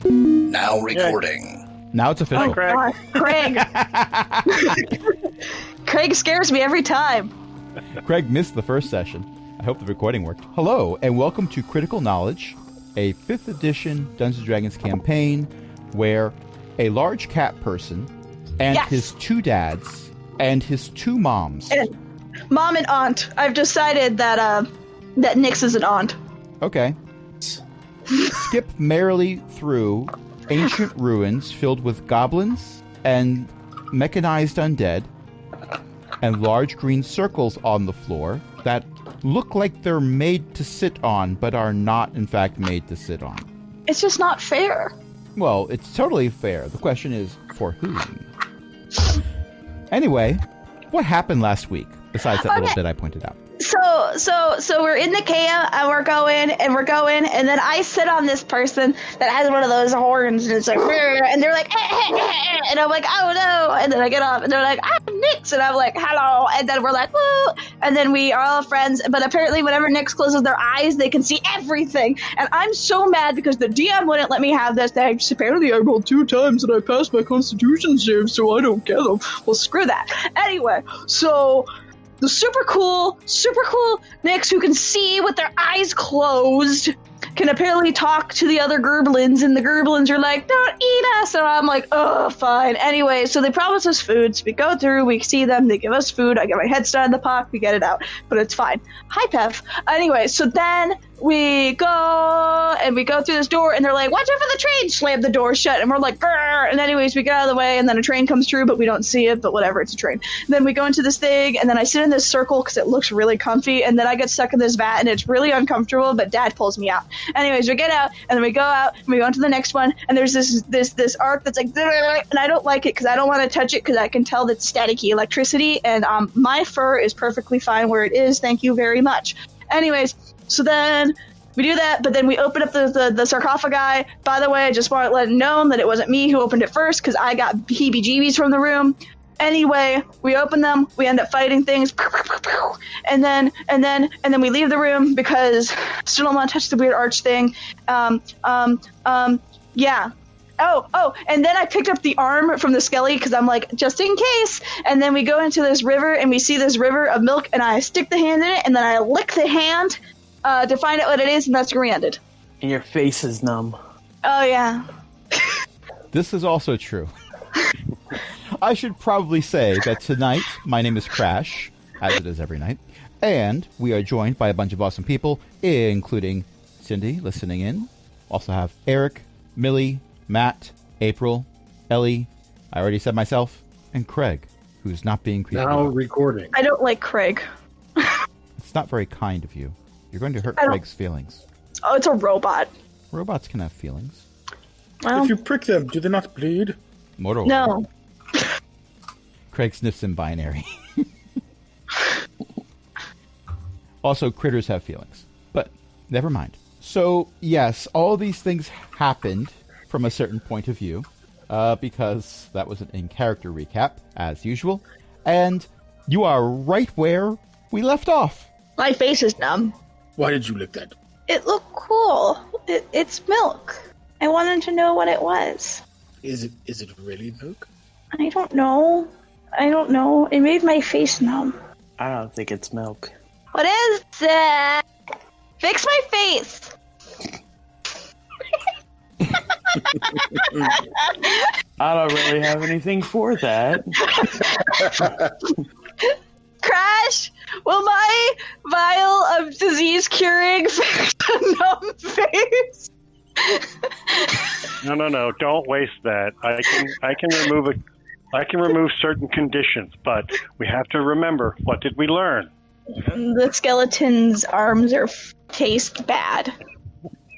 Now recording. Now it's official. Oh, Craig. Craig scares me every time. Craig missed the first session. I hope the recording worked. Hello, and welcome to Critical Knowledge, a 5th edition Dungeons & Dragons campaign where a large cat person and his 2 dads and his 2 moms. And mom and aunt. I've decided that Nyx is an aunt. Okay. Skip merrily through ancient ruins filled with goblins and mechanized undead and large green circles on the floor that look like they're made to sit on but are not in fact made to sit on. It's just not fair. Well, it's totally fair. The question is, for whom? Anyway, what happened last week besides that little bit I pointed out? So we're in the camp and we're going, and then I sit on this person that has one of those horns, and it's like, and they're like, and I'm like, oh no, and then I get off, and they're like, I'm Nyx, and I'm like, hello, and then we're like, woo, and then we are all friends, but apparently whenever Nyx closes their eyes, they can see everything, and I'm so mad because the DM wouldn't let me have this. Apparently I rolled 2 times and I passed my Constitution save, so I don't get them. Well, screw that. Anyway, so the super cool Nyx who can see with their eyes closed can apparently talk to the other gerblins, and the gerblins are like, don't eat us, and I'm like, oh, fine. Anyway, so they promise us food, so we go through, we see them, they give us food, I get my head stuck in the pot, we get it out, but it's fine. Hi, Pev. Anyway, so then we go through this door, and they're like, watch out for the train, slam the door shut, and we're like, grrr, and anyways, we get out of the way, and then a train comes through, but we don't see it, but whatever, it's a train. Then we go into this thing, and then I sit in this circle because it looks really comfy, and then I get stuck in this vat, and it's really uncomfortable, but Dad pulls me out. Anyways, we get out, and then we go out, and we go into the next one, and there's this arc that's like, and I don't like it because I don't want to touch it because I can tell that's staticky electricity, and my fur is perfectly fine where it is, thank you very much. Anyways, so then we do that, but then we open up the sarcophagi. By the way, I just want to let it known that it wasn't me who opened it first because I got heebie-jeebies from the room. Anyway, we open them, we end up fighting things, and then we leave the room because I still don't want to touch the weird arch thing. Yeah. Oh, and then I picked up the arm from the skelly because I'm like, just in case. And then we go into this river, and we see this river of milk, and I stick the hand in it, and then I lick the hand to find out what it is, and that's where we ended. And your face is numb. Oh, yeah. This is also true. I should probably say that tonight, my name is Crash, as it is every night, and we are joined by a bunch of awesome people, including Cindy, listening in. Also have Eric, Millie, Matt, April, Ellie, I already said myself, and Craig, who's not being creepy. Now recording. I don't like Craig. It's not very kind of you. You're going to hurt Craig's feelings. Oh, it's a robot. Robots can have feelings. Well, If you prick them, do they not bleed? Moreover, no. Craig sniffs in binary. Also, critters have feelings. But never mind. So, yes, all these things happened from a certain point of view, because that was an in-character recap, as usual. And you are right where we left off. My face is numb. Why did you lick that? It looked cool. It's milk. I wanted to know what it was. Is it really milk? I don't know. It made my face numb. I don't think it's milk. What is it? Fix my face. I don't really have anything for that. Crash, will my vial of disease curing fix a numb face? No. Don't waste that. I can remove certain conditions, but we have to remember, what did we learn? The skeleton's arms taste bad.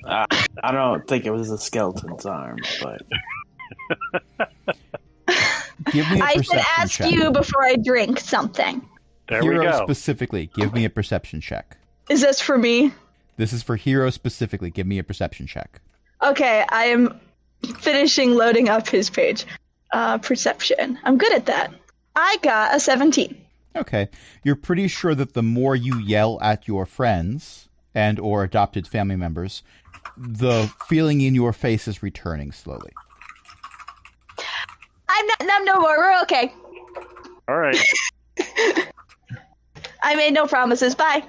I don't think it was a skeleton's arm, but Give me a I should perception ask check. you before I drink something. There Hero we go. specifically, give me a perception check. Is this for me? This is for Hero specifically. Give me a perception check. Okay, I am finishing loading up his page. Perception. I'm good at that. I got a 17. Okay. You're pretty sure that the more you yell at your friends and or adopted family members, the feeling in your face is returning slowly. I'm not numb no more. We're okay. All right. I made no promises. Bye.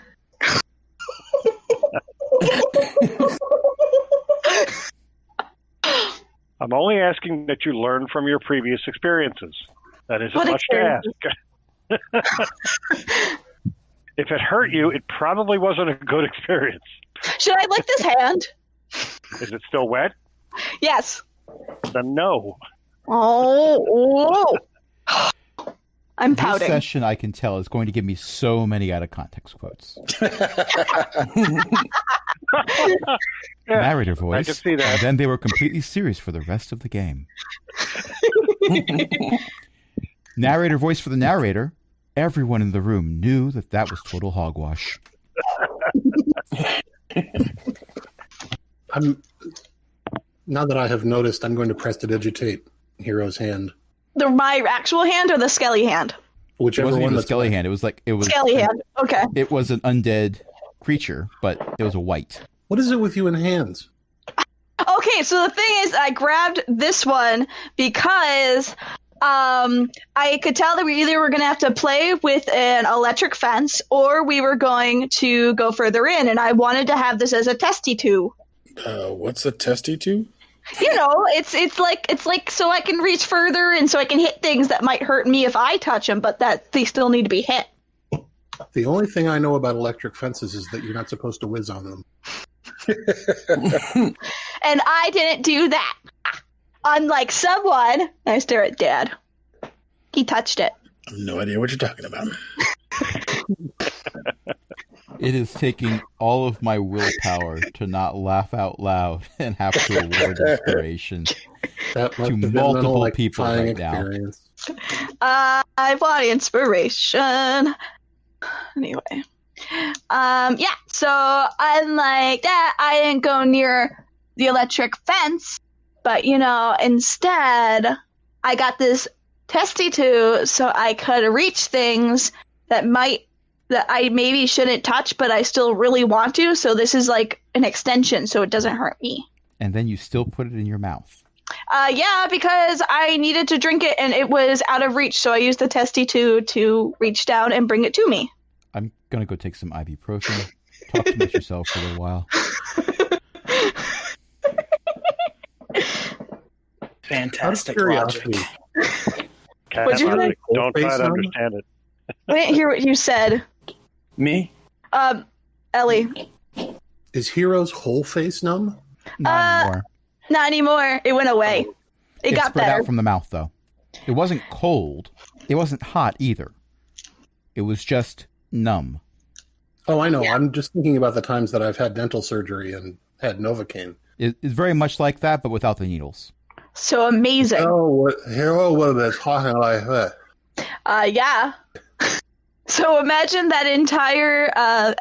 I'm only asking that you learn from your previous experiences. That isn't What much to ask. If it hurt you, it probably wasn't a good experience. Should I lick this hand? Is it still wet? Yes. Then no. Oh. I'm This pouting. session, I can tell, is going to give me so many out of context quotes. Narrator voice. I can see that. And then they were completely serious for the rest of the game. Narrator voice for the narrator. Everyone in the room knew that was total hogwash. Now that I have noticed, I'm going to prestidigitate Hero's hand. My actual hand or the skelly hand? It Whichever wasn't one even a that's skelly hand. It was Skelly hand. Okay. It was an undead creature, but it was a white. What is it with you in hands? Okay, so the thing is, I grabbed this one because I could tell that we either were going to have to play with an electric fence or we were going to go further in, and I wanted to have this as a testy too. What's a testy to? You know, it's like so I can reach further and so I can hit things that might hurt me if I touch them, but that they still need to be hit. The only thing I know about electric fences is that you're not supposed to whiz on them. And I didn't do that. Unlike someone, I stare at Dad. He touched it. I have no idea what you're talking about. It is taking all of my willpower to not laugh out loud and have to award inspiration That must to have been multiple an people electrifying right now. experience. I want inspiration. Anyway. Yeah, so unlike that, I didn't go near the electric fence, but instead I got this testy too so I could reach things that I maybe shouldn't touch, but I still really want to, so this is like an extension so it doesn't hurt me. And then you still put it in your mouth. Yeah, because I needed to drink it and it was out of reach, so I used the testy to reach down and bring it to me. I'm going to go take some ibuprofen. Talk to yourself for a little while. Fantastic Out of logic. curiosity, What'd you say? Don't try Face to on? understand it. I didn't hear what you said. Me? Ellie. is Hero's whole face numb? Not anymore. Not anymore. It went away. It got spread better. out from the mouth, though. It wasn't cold. It wasn't hot either. It was just numb. Oh, I know. I'm just thinking about the times that I've had dental surgery and had Novocaine. It's very much like that, but without the needles. So amazing. Hero would have been talking like that. Yeah. So imagine that entire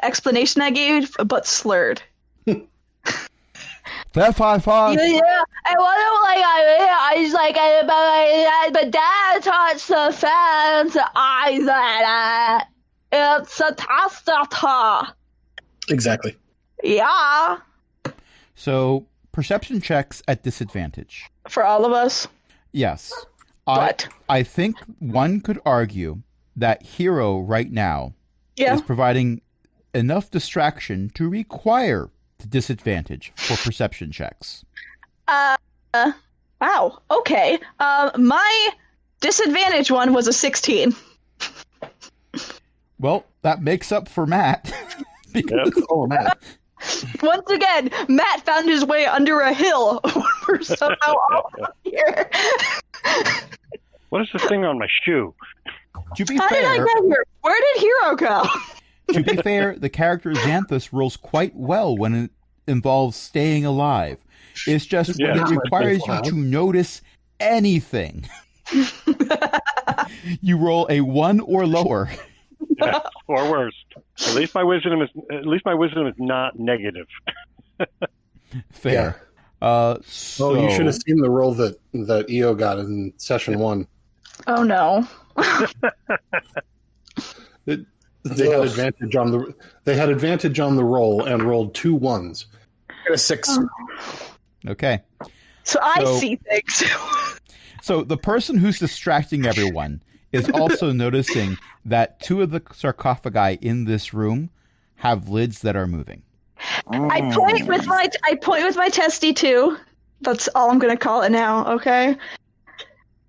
explanation I gave, but slurred. That 5-5. Yeah, I wasn't like I was like, but Dad touched the fence. I said, it's a testata. Exactly. Yeah, So, perception checks at disadvantage. for all of us. Yes. But I think one could argue that Hero right now yeah, is providing enough distraction to require the disadvantage for perception checks. wow. Okay. My disadvantage one was a 16. Well, that makes up for Matt. Yep. Oh, man. Once again, Matt found his way under a hill. We're somehow all up here. What is this thing on my shoe? To be How did I fair, get here? Where did Hero go? to be fair, the character Xanthus rolls quite well when it involves staying alive. It's just when Yeah. it requires you to notice anything. You roll a 1 or lower. Yeah, or worse. At least my wisdom is not negative. Fair. So Oh, you should have seen the roll that EO got in session 1. Oh no. They had advantage on the roll and rolled 2 1s. Got a 6. Okay. So I So- see things. So the person who's distracting everyone is also noticing that 2 of the sarcophagi in this room have lids that are moving. I point with my testy too. That's all I'm gonna call it now. Okay.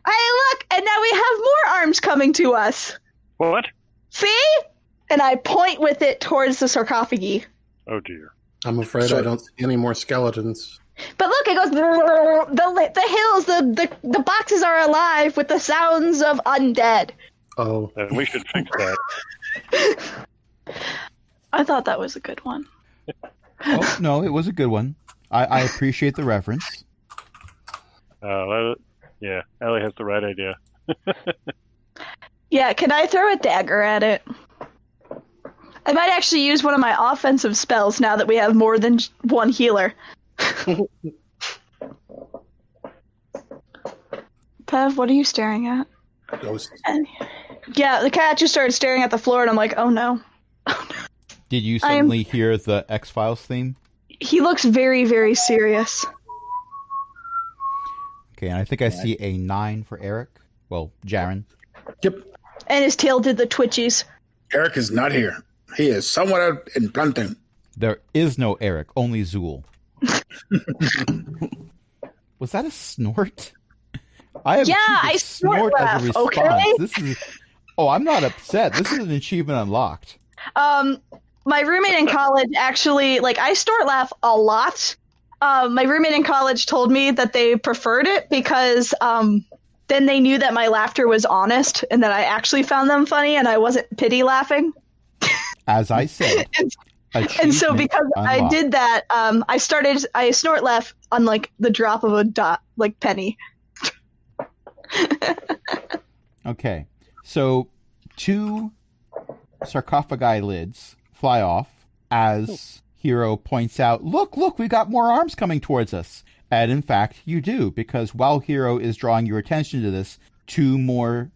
Hey, look, and now we have more arms coming to us. What? See? And I point with it towards the sarcophagi. Oh dear. I'm afraid So- I don't see any more skeletons. But look, it goes. The hills, the boxes are alive with the sounds of undead. Oh, Then we should fix that. I thought that was a good one. Oh, no, it was a good one. I appreciate the reference. Yeah, Ellie has the right idea. Yeah, can I throw a dagger at it? I might actually use one of my offensive spells now that we have more than one healer. Pev, what are you staring at? ghosts. And, yeah, the cat just started staring at the floor, and I'm like, oh no. Did you suddenly hear the X-Files theme? He looks very, very serious. Okay, and I think I see a 9 for Eric. Well, Jaren. Yep. And his tail did the twitchies. Eric is not here. He is somewhere out in Plantain. There is no Eric, only Zool. Was that a snort? I have Yeah, achieved a I snort as a laugh, response. okay? This is. Oh, I'm not upset. This is an achievement unlocked. My roommate in college actually, like, I snort laugh a lot. My roommate in college told me that they preferred it because then they knew that my laughter was honest and that I actually found them funny and I wasn't pity laughing. As I said. And so because I unlocked. did that, I snort laugh on like the drop of a dot, like penny. Okay, so 2 sarcophagi lids fly off as Hero points out, look, we got more arms coming towards us. And in fact, you do, because while Hero is drawing your attention to this, 2 more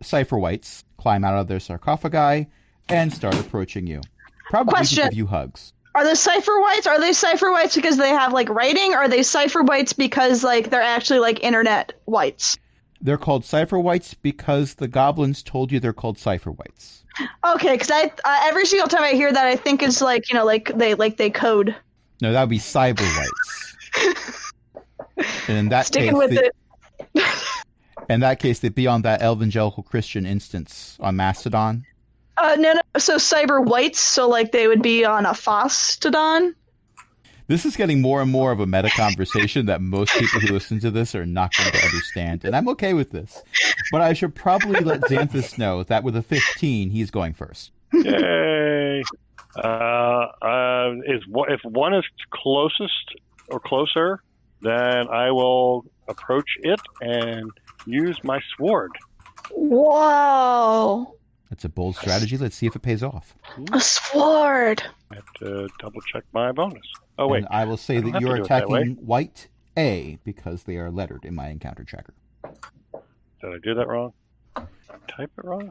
cipher whites climb out of their sarcophagi and start approaching you. Probably to Question. give you hugs. Are they cipher whites because they have like writing? Or are they cipher whites because like they're actually like internet whites? They're called cipher whites because the goblins told you they're called cipher whites. Okay, because I every single time I hear that, I think it's like, you know, like they code. No, that would be cyber whites. And in that Sticking case, with it. in that case, they'd be on that evangelical Christian instance on Mastodon. No. So cyber whites. So like they would be on a Fostodon. This is getting more and more of a meta conversation that most people who listen to this are not going to understand, and I'm okay with this. But I should probably let Xanthus know that with a 15, he's going first. Yay! If one is closest or closer, then I will approach it and use my sword. Whoa! That's a bold strategy. Let's see if it pays off. A sword. I have to double check my bonus. Oh wait, And I will say I don't that have to you're do it that way. attacking white A because they are lettered in my encounter checker. did I do that wrong? Type it wrong?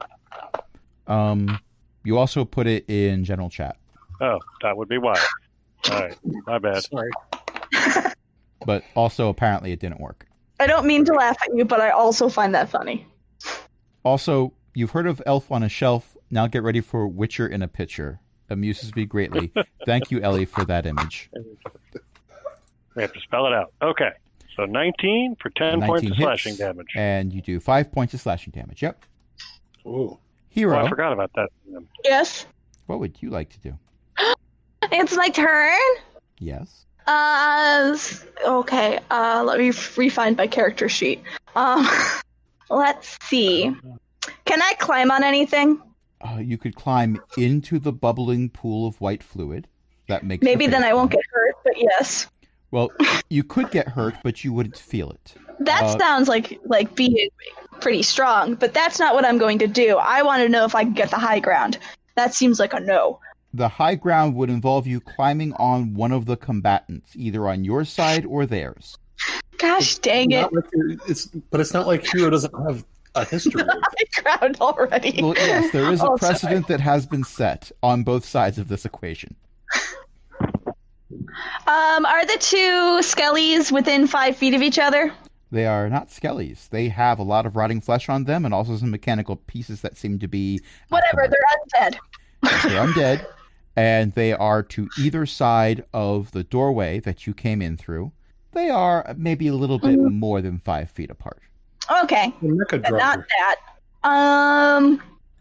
You also put it in general chat, Oh, that would be why. All right, my bad. Sorry. but also apparently it didn't work. I don't mean to laugh at you, but I also find that funny. Also, you've heard of Elf on a Shelf. Now get ready for Witcher in a Pitcher. Amuses me greatly. Thank you, Ellie, for that image. We have to spell it out. Okay, so 19 for 10 points 19 of hits, slashing damage. And you do 5 points of slashing damage. Yep. Ooh. Hero, Oh, I forgot about that. Yes. what would you like to do? It's my turn. Yes. Okay. Let me refine my character sheet. Let's see. Can I climb on anything? You could climb into the bubbling pool of white fluid. That makes Maybe the then face I won't fun. get hurt, but yes. Well, you could get hurt, but you wouldn't feel it. That sounds like being pretty strong, but that's not what I'm going to do. I want to know if I can get the high ground. That seems like a no. The high ground would involve you climbing on one of the combatants, either on your side or theirs. Gosh dang it. Not like it's not like Hero doesn't have a history. High ground already. Well, yes, there is a Oh, precedent that has been set on both sides of this equation. Are the two skellies within 5 feet of each other? They are not skellies. They have a lot of rotting flesh on them and also some mechanical pieces that seem to be... Whatever, they're undead. They're undead, and they are to either side of the doorway that you came in through. They are maybe a little bit more than 5 feet apart. Okay, Mecha but not driver. that.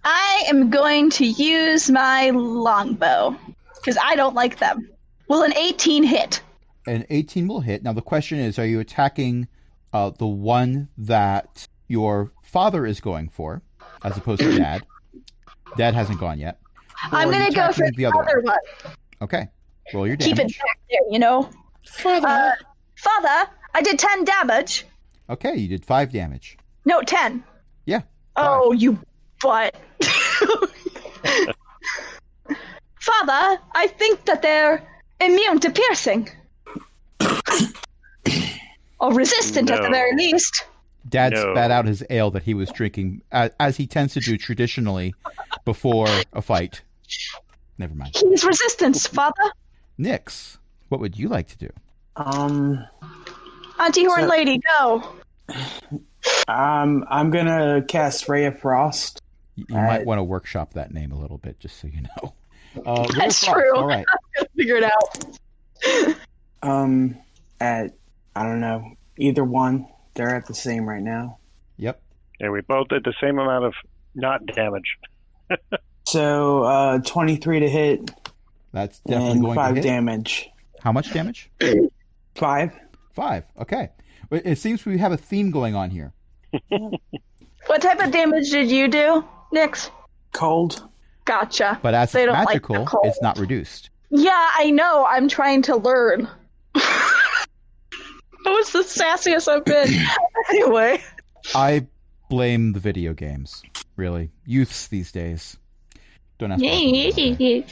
I am going to use my longbow, because I don't like them. Will an 18 hit? An 18 will hit. Now, the question is, are you attacking the one that your father is going for, as opposed to Dad? Dad hasn't gone yet. Or I'm are you going to go for attacking the other one. Okay. Roll your damage. Keep it back there, you know? Father, I did 10 damage. Okay, you did 5 damage. No, 10. Yeah. 5. Oh, you butt. Father, I think that they're immune to piercing. Or resistant at the very least. Dad spat out his ale that he was drinking, as he tends to do traditionally before a fight. Never mind. He's resistance, Father. Nix, what would you like to do? Auntie Horn Lady, go. I'm gonna cast Ray of Frost. You might want to workshop that name a little bit, just so you know. That's true. All right. I'm gonna figure it out. At I don't know, either one. They're at the same right now. Yep. And we both did the same amount of not damage. So 23 to hit. That's definitely and going 5 to hit. damage. How much damage? 5. 5. Okay. It seems we have a theme going on here. What type of damage did you do, Nix? Cold. Gotcha. But as They it's don't like magical, the cold. it's not reduced. Yeah, I know. I'm trying to learn. That was the sassiest I've been. Anyway. I blame the video games, really. Youths these days. Don't ask me.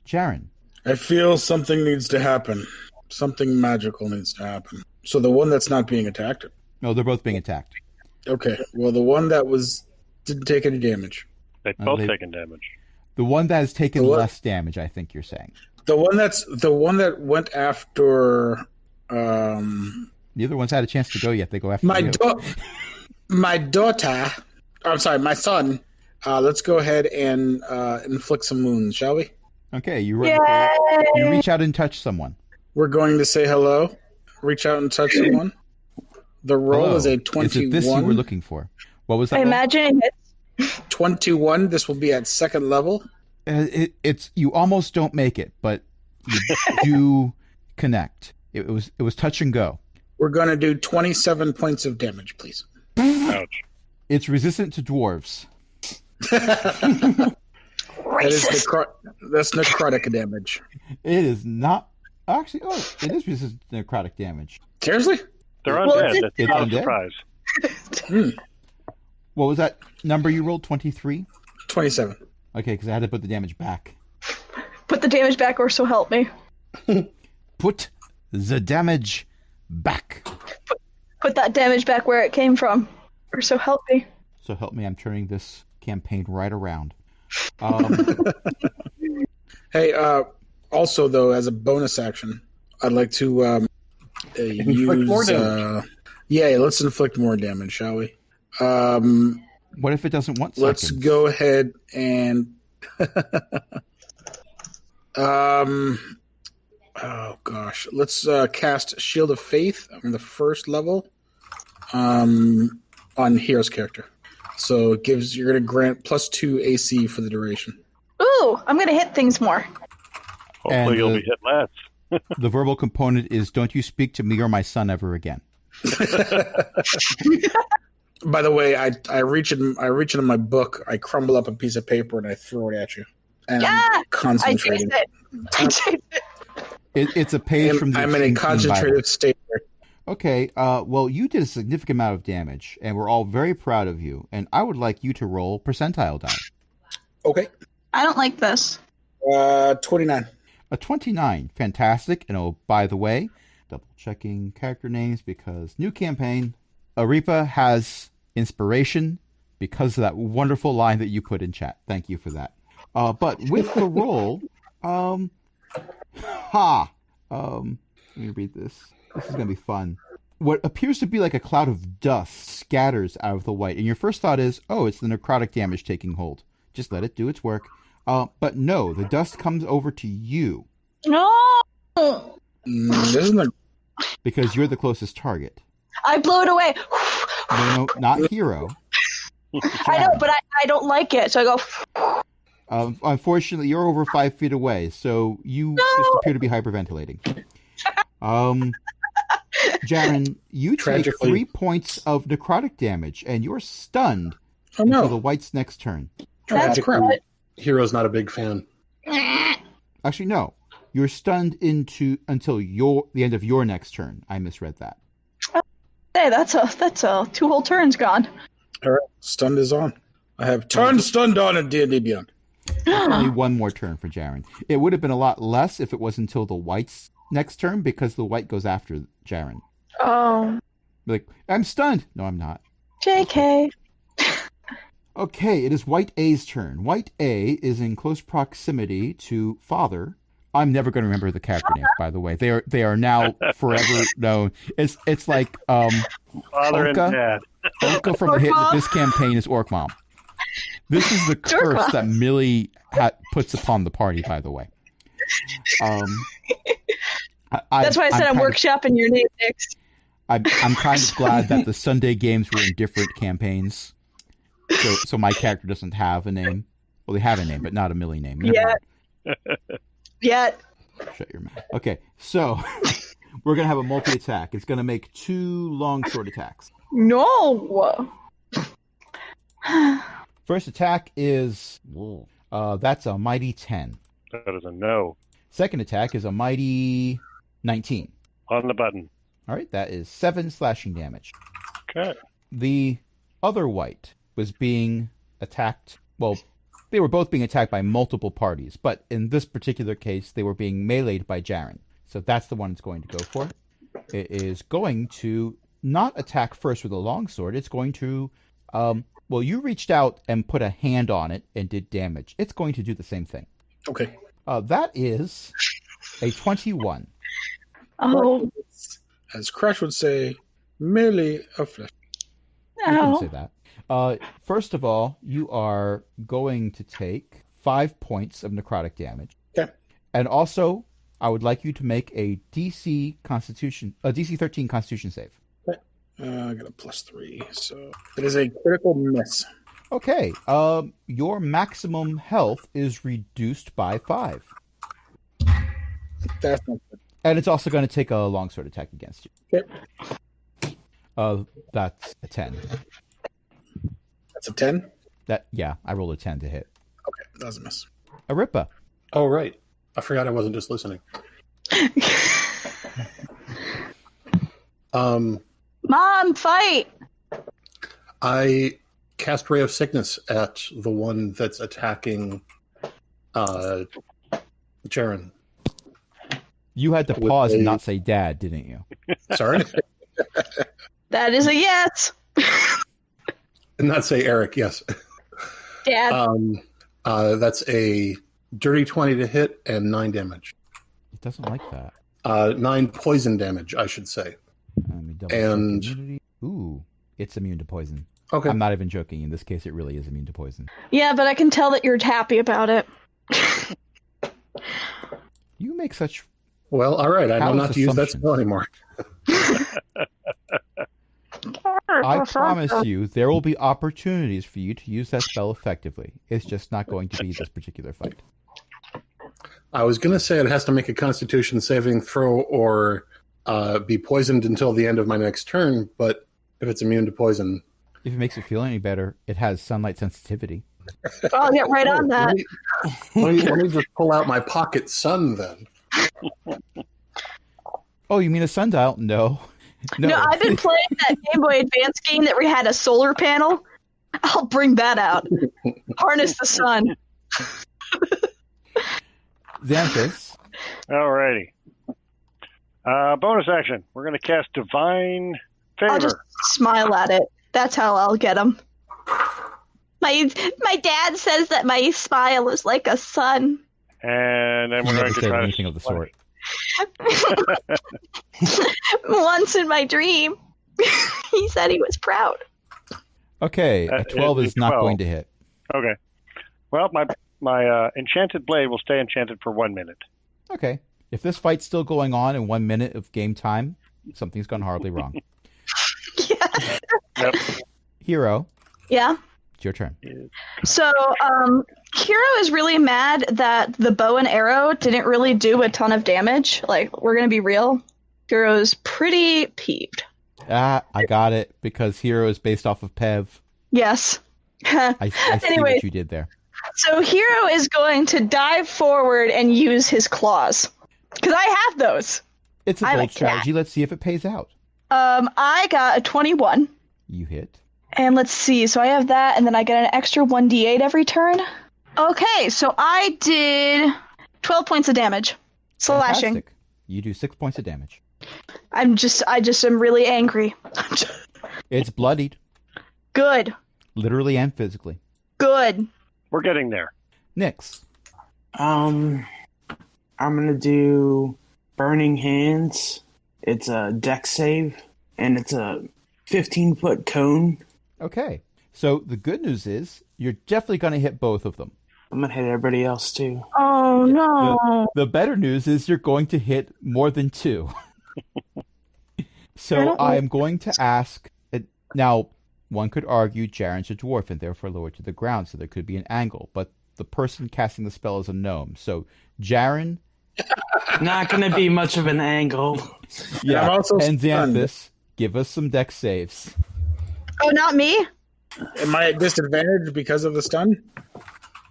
Jaren. I feel something needs to happen. Something magical needs to happen. So the one that's not being attacked. No, they're both being attacked. Okay. Well, the one that didn't take any damage. They've both taken damage. The one that has taken The what? less damage, I think you're saying. The one that went after. Neither one's had a chance to go yet. They go after My you. my daughter. I'm sorry, my son. Let's go ahead and inflict some wounds, shall we? Okay, you run. Yay! You reach out and touch someone. We're going to say hello. Reach out and touch someone. The roll Hello. is a Is 21. it this you were looking for? What was that? I roll? imagine it's 21. This will be at second level. It's you almost don't make it, but you do connect. It was touch and go. We're going to do 27 points of damage, please. Ouch. It's resistant to dwarves. That is racist. that's necrotic damage. It is not actually. Oh, it is resistant to necrotic damage. Seriously? They're Well, undead. That's it's not a undead? surprise. What was that number you rolled? 23. 27. Okay, because I had to put the damage back. Put the damage back, or so help me. Put the damage back. Put that damage back where it came from, or so help me. So help me, I'm turning this campaign right around. Hey, also, though, as a bonus action, I'd like to Inflict more use... damage. Yeah, let's inflict more damage, shall we? What if it doesn't want Let's seconds? go ahead and... oh, gosh. Let's cast Shield of Faith on the first level on Hero's character. So it gives you're going to grant +2 AC for the duration. Ooh, I'm gonna hit things more. Hopefully And you'll be hit less. The verbal component is don't you speak to me or my son ever again. By the way, I reach into my book, I crumble up a piece of paper, and I throw it at you. And Yeah, I'm I concentrating. chased it. I chased it. It's a page from the I'm in a Extreme Teen concentrated Bible. state. Okay, well, you did a significant amount of damage, and we're all very proud of you. And I would like you to roll percentile die. Okay. I don't like this. 29. A 29. Fantastic. And oh, by the way, double checking character names because new campaign. Arepa has inspiration because of that wonderful line that you put in chat. Thank you for that. But with the roll, Let me read this. This is going to be fun. What appears to be like a cloud of dust scatters out of the white, and your first thought is, oh, it's the necrotic damage taking hold. Just let it do its work. But no, the dust comes over to you. No! Isn't it? Because you're the closest target. I blow it away. No, not hero. I know, but I don't like it, so I go... Unfortunately, you're over 5 feet away, so you just appear to be hyperventilating. Jaren, you take 3 points of necrotic damage, and you're stunned until the white's next turn. That's crap. Hero's not a big fan. Actually, no. You're stunned until the end of your next turn. I misread that. Hey, that's a 2 whole turns gone. All right, stunned is on. I have turned stunned on in D&D Beyond. Only 1 more turn for Jaren. It would have been a lot less if it was until the white's next turn, because the white goes after Jaren. Oh. Like, I'm stunned. No, I'm not. JK. Okay, it is White A's turn. White A is in close proximity to Father. I'm never going to remember the character names, by the way. They are now forever known. It's like Father Olka. and Dad. Olka from this campaign is Orc Mom. This is the curse that Millie puts upon the party, by the way. That's why I said I'm workshopping your name next. I'm kind of glad that the Sunday games were in different campaigns. So my character doesn't have a name. Well, they have a name, but not a Millie name. Yet. Shut your mouth. Okay, so we're going to have a multi-attack. It's going to make 2 longsword attacks. No! First attack is... that's a mighty 10. That is a no. Second attack is a mighty 19. On the button. All right, that is 7 slashing damage. Okay. The other white was being attacked... Well, they were both being attacked by multiple parties, but in this particular case, they were being meleeed by Jaren. So that's the one it's going to go for. It is going to not attack first with a longsword. It's going to... well, you reached out and put a hand on it and did damage. It's going to do the same thing. Okay. That is a 21. Oh. As Crash would say, merely a flesh. You can say that. First of all, you are going to take 5 points of necrotic damage. Okay. And also, I would like you to make a DC 13 Constitution save. Okay. I got a +3, so it is a critical miss. Okay. Your maximum health is reduced by 5. That's not good. And it's also going to take a longsword attack against you. Okay. That's a 10. That's a 10? I rolled a 10 to hit. Okay, that was a miss. Aripa. Oh, right. I forgot I wasn't just listening. Mom, fight! I cast Ray of Sickness at the one that's attacking Jaren. You had to pause and not say dad, didn't you? Sorry? That is a yes. And not say Eric, yes. Dad. That's a dirty 20 to hit and 9 damage. It doesn't like that. 9 poison damage, I should say. Let me double check immunity. Ooh, it's immune to poison. Okay. I'm not even joking. In this case, it really is immune to poison. Yeah, but I can tell that you're happy about it. You make such... Well, all right. I know callous not to use that assumptions. spell anymore. I promise you, there will be opportunities for you to use that spell effectively. It's just not going to be this particular fight. I was going to say it has to make a Constitution saving throw or be poisoned until the end of my next turn, but if it's immune to poison... If it makes you feel any better, it has sunlight sensitivity. I'll get right on that. Let me just pull out my pocket sun then. Oh, you mean a sundial? No. No, I've been playing that Game Boy Advance game that we had a solar panel. I'll bring that out. Harness the sun. Xanthus. Alrighty. Bonus action. We're going to cast Divine Favor. I'll just smile at it. That's how I'll get him. My dad says that my smile is like a sun. And then we're You going never to said try anything of the sort. Once in my dream, he said he was proud. Okay, a 12 is not 12. going to hit. Okay. Well, my enchanted blade will stay enchanted for 1 minute. Okay. If this fight's still going on in 1 minute of game time, something's gone horribly wrong. Yeah. Yep. Hero, Yeah. it's your turn. So, Hero is really mad that the bow and arrow didn't really do a ton of damage. Like, we're gonna be real. Hero's pretty peeved. Ah, I got it, because Hero is based off of Pev. Yes. I see Anyway. what you did there. So Hero is going to dive forward and use his claws. Because I have those. It's a I'm a bold cat. strategy. Let's see if it pays out. I got a 21. You hit. And let's see. So I have that, and then I get an extra 1d8 every turn. Okay, so I did 12 points of damage. Slashing. Fantastic. You do 6 points of damage. I just am really angry. It's bloodied, Good. literally and physically. Good. We're getting there. Nyx. I'm gonna do Burning Hands. It's a dex save, and it's a 15-foot cone. Okay. So the good news is you're definitely going to hit both of them. I'm gonna hit everybody else too. Oh, no. The better news is you're going to hit more than 2. I So don't I like- am going to ask. Now, one could argue Jaren's a dwarf and therefore lower to the ground, so there could be an angle. But the person casting the spell is a gnome. So Jaren, Not gonna be much of an angle. yeah, I'm also and stunned. Xanthus, give us some dex saves. Oh, not me? Am I at disadvantage because of the stun?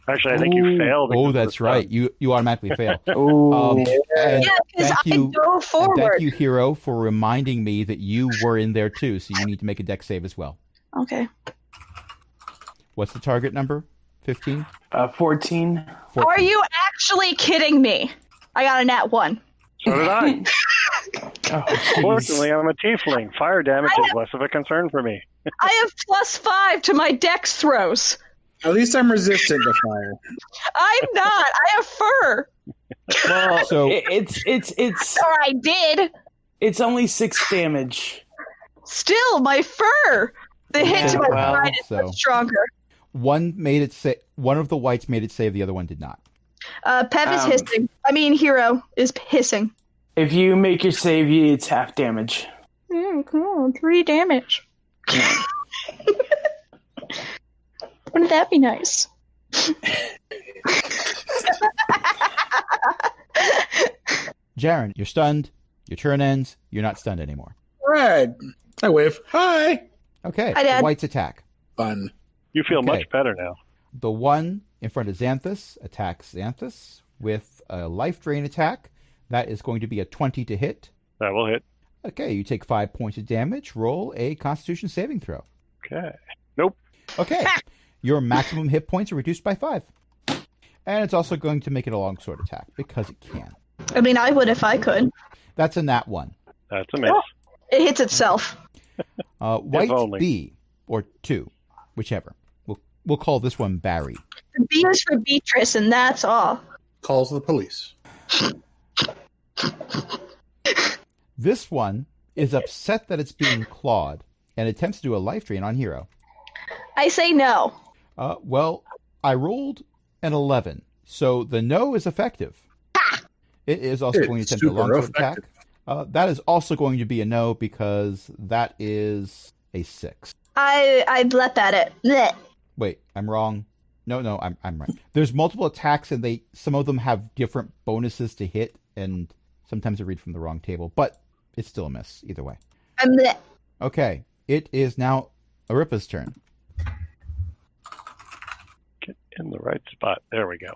Actually, I think you failed. because Oh, of the that's stun. right. You automatically fail. Ooh. And Yeah, because thank I you, go and forward. thank you, Hero, for reminding me that you were in there too. So you need to make a dex save as well. Okay. What's the target number? 15? 14. Are you actually kidding me? I got a nat 1. So did I. Oh, jeez. Fortunately, I'm a tiefling. Fire damage is less of a concern for me. I have +5 to my dex throws. At least I'm resistant to fire. I'm not. I have fur. Well, So- it's Or I did. it's only 6 damage. Still, my fur. The hit to my well, side is so- much stronger. One made it say. One of the whites made it save. The other one did not. Pev is hissing. I mean, Hero is hissing. If you make your save, it's half damage. Cool. 3 damage. Wouldn't that be nice? Jaren, you're stunned. Your turn ends. You're not stunned anymore. Right. I wave. Hi. Okay. Hi, Dad. The whites attack. Fun. You feel Okay. much better now. The one in front of Xanthus attacks Xanthus with a life drain attack. That is going to be a 20 to hit. That will hit. Okay, you take 5 points of damage. Roll a Constitution saving throw. Okay. Nope. Okay. Your maximum hit points are reduced by 5. And it's also going to make it a longsword attack because it can. I mean, I would if I could. That's a nat 1. That's a miss. It hits itself. White only. B, or 2, whichever. We'll call this one Barry. The B is for Beatrice, and that's all. Calls the police. This one is upset that it's being clawed and attempts to do a life drain on Hero. I say no. Well, I rolled an 11, so the no is effective. It is also It's going to attempt a super longsword attack. effective. That is also going to be a no because that is a 6. I'd let that it. Blech. Wait, I'm wrong. No, I'm right. There's multiple attacks, and some of them have different bonuses to hit, and sometimes I read from the wrong table, but it's still a miss either way. I'm blech. Okay, it is now Aripa's turn. Get in the right spot. There we go.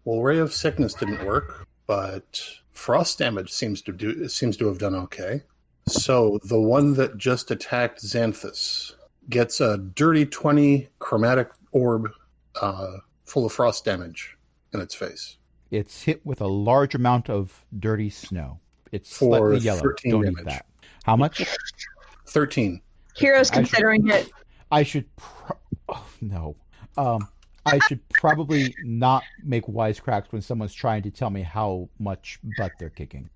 Well, Ray of Sickness didn't work, but frost damage seems to have done okay. So the one that just attacked Xanthus gets a dirty 20 chromatic orb full of frost damage in its face. It's hit with a large amount of dirty snow. It's For slightly yellow. 13 Don't damage. eat that. How much? 13. Hero's considering it. I should. Oh, no. I should probably not make wisecracks when someone's trying to tell me how much butt they're kicking.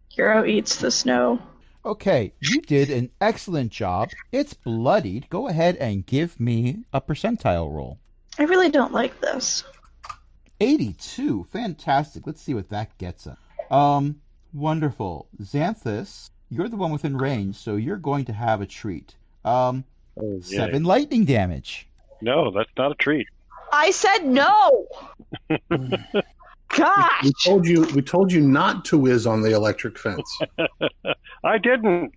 Hero eats the snow. Okay, you did an excellent job. It's bloodied. Go ahead and give me a percentile roll. I really don't like this. 82. Fantastic. Let's see what that gets us. Wonderful. Xanthus, you're the one within range, so you're going to have a treat. 7 lightning damage. No, that's not a treat. I said no. Gosh. We told you not to whiz on the electric fence. I didn't.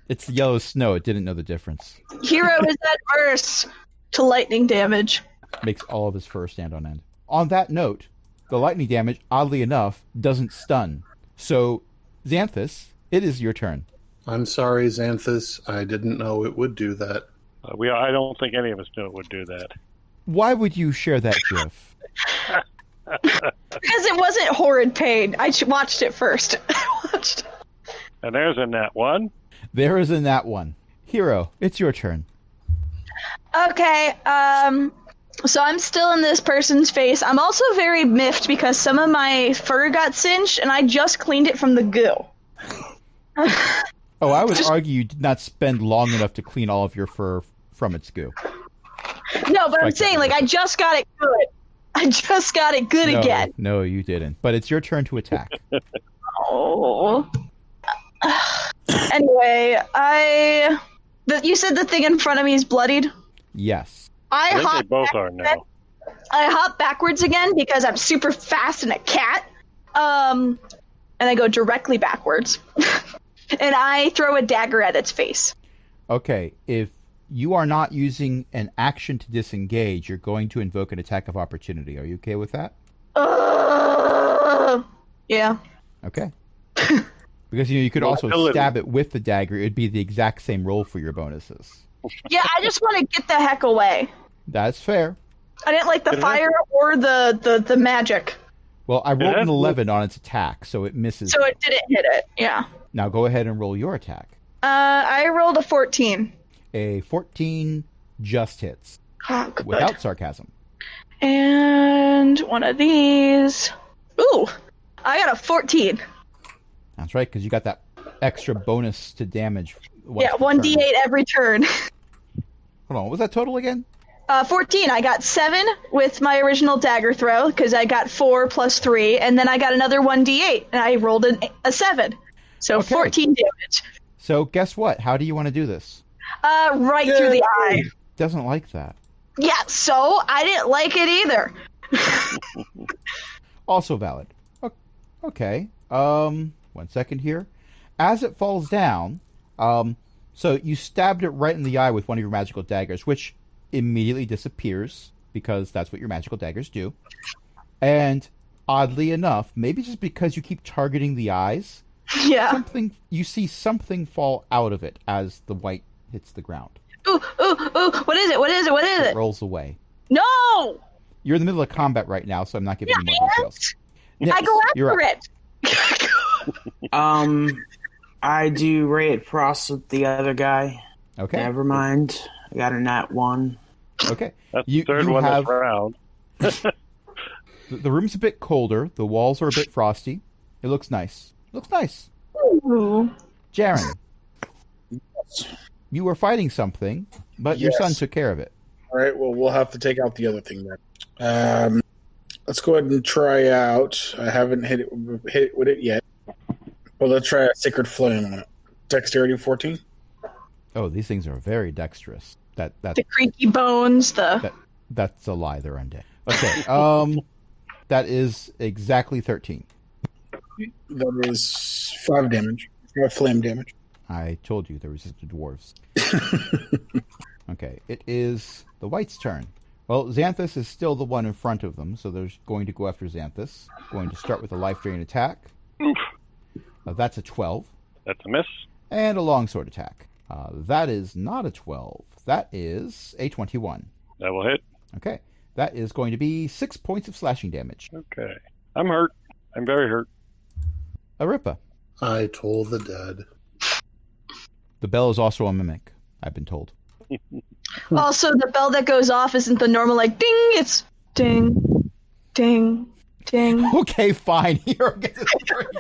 It's the yellow snow. It didn't know the difference. Hero is adverse to lightning damage. Makes all of his fur stand on end. On that note, the lightning damage, oddly enough, doesn't stun. So, Xanthus, it is your turn. I'm sorry, Xanthus. I didn't know it would do that. I don't think any of us knew it would do that. Why would you share that gif? Because it wasn't horrid pain. I watched it first. And there's a nat 1. There is a nat 1. Hero, it's your turn. Okay, so I'm still in this person's face. I'm also very miffed because some of my fur got singed, and I just cleaned it from the goo. Oh, I would argue you did not spend long enough to clean all of your fur from its goo. No, but I'm saying, I just got it good. I just got it good again. No, you didn't. But it's your turn to attack. Oh. Anyway, you said the thing in front of me is bloodied? Yes. I think they both are now. I hop backwards again because I'm super fast and a cat. And I go directly backwards. And I throw a dagger at its face. Okay, if you are not using an action to disengage, you're going to invoke an attack of opportunity. Are you okay with that? Yeah. Okay. Because you could also stab it with the dagger. It would be the exact same roll for your bonuses. Yeah, I just want to get the heck away. That's fair. I didn't like the fire or the magic. Well, I rolled an 11 on its attack, so it misses. So it didn't hit it, yeah. Now go ahead and roll your attack. I rolled a 14. A 14 just hits. Oh, good. Without sarcasm. And one of these. Ooh, I got a 14. That's right, because you got that extra bonus to damage. Yeah, 1d8 every turn. Hold on, what was that total again? 14. I got 7 with my original dagger throw, because I got 4 plus 3, and then I got another 1d8, and I rolled a 7. So Okay. 14 damage. So guess what? How do you want to do this? Right through the eye. Doesn't like that. Yeah, so I didn't like it either. Also valid. Okay. 1 second here. As it falls down, so you stabbed it right in the eye with one of your magical daggers, which immediately disappears because that's what your magical daggers do. And oddly enough, maybe just because you keep targeting the eyes, Yeah. you see something fall out of it as the white hits the ground. Ooh, what is it? What is it? What is It it? rolls away. No! You're in the middle of combat right now, so I'm not giving you more details. I go You're after up. it. I do Ray at Frost with the other guy. Okay. Never mind. I got a nat 1. Okay. That's the third one this round. The room's a bit colder. The walls are a bit frosty. It looks nice. Ooh. Jaren, you were fighting something, but your son took care of it. All right, well, we'll have to take out the other thing then. Let's go ahead and try out. I haven't hit it with it yet. Well, let's try a Sacred Flame on it. Dexterity 14. Oh, these things are very dexterous. The creaky bones, That's a lie. They're undead. Okay. That is exactly 13. That is 5 damage. 5 flame damage. I told you they're resistant to dwarves. Okay, it is the white's turn. Well, Xanthus is still the one in front of them, so they're going to go after Xanthus. Going to start with a life drain attack. That's a 12. That's a miss. And a longsword attack. That is not a 12. That is a 21. That will hit. Okay. That is going to be 6 points of slashing damage. Okay. I'm hurt. I'm very hurt. Aripa. I told the dead. The bell is also a mimic, I've been told. Also, the bell that goes off isn't the normal like ding. It's ding, ding, ding. Okay, fine. Hero gets inspiration.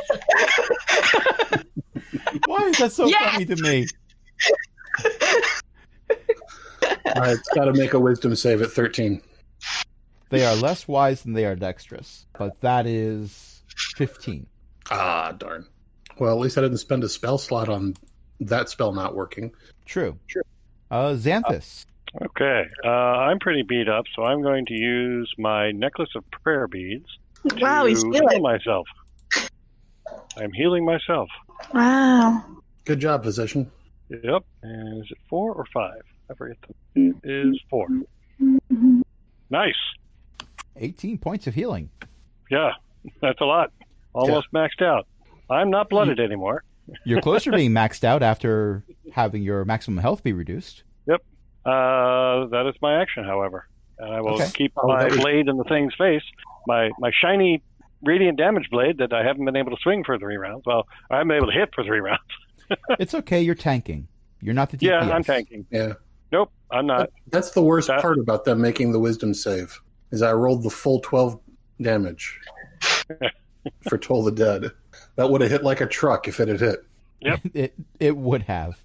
Why is that so funny to me? It's got to make a wisdom save at 13. They are less wise than they are dexterous, but that is 15. Ah, darn. Well, at least I didn't spend a spell slot on that spell not working. True. Xanthus. Okay, I'm pretty beat up, so I'm going to use my necklace of prayer beads Wow, he's to healing. heal myself. I'm healing myself. Wow. Good job, physician. Yep. And is it 4 or 5? I forget. It is 4. Nice. 18 points of healing. Yeah, that's a lot. Almost maxed out. I'm not blooded anymore. You're closer to being maxed out after having your maximum health be reduced. Yep. That is my action, however. And I will keep my that was- blade in the thing's face. My shiny radiant damage blade that I haven't been able to swing for 3 rounds. Well, I haven't been able to hit for 3 rounds. It's okay, you're tanking. You're not the DPS. Yeah, I'm tanking. Yeah. Nope, I'm not. That's the worst part about them making the wisdom save, is I rolled the full 12 damage for Toll the Dead. That would have hit like a truck if it had hit. Yep. It would have.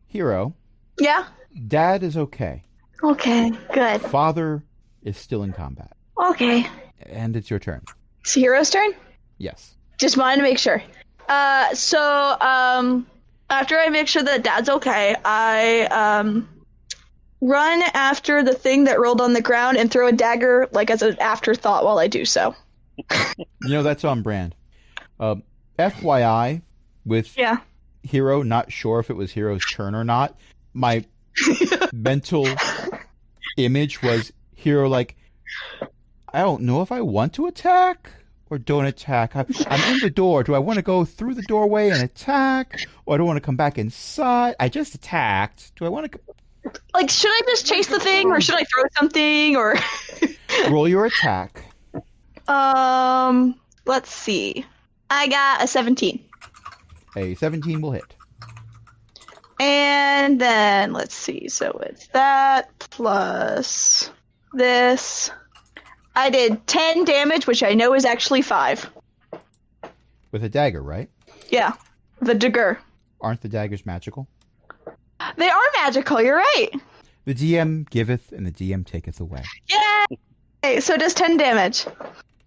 Hero, Yeah. Dad is okay. Okay. Good. Father is still in combat. Okay. And it's your turn. It's Hero's turn. Yes. Just wanted to make sure. After I make sure that Dad's okay, I run after the thing that rolled on the ground and throw a dagger like as an afterthought while I do so. That's on brand. FYI, with Hero, not sure if it was Hero's turn or not, my mental image was Hero like, I don't know if I want to attack or don't attack. I'm in the door. Do I want to go through the doorway and attack? Or do I want to come back inside? I just attacked. Do I want to... Like, should I just chase the thing or should I throw something or... Roll your attack. Let's see. I got a 17. A 17 will hit. And then, let's see. So it's that plus this. I did 10 damage, which I know is actually 5. With a dagger, right? Yeah. The dagger. Aren't the daggers magical? They are magical, you're right. The DM giveth and the DM taketh away. Yay! Okay, so it does 10 damage.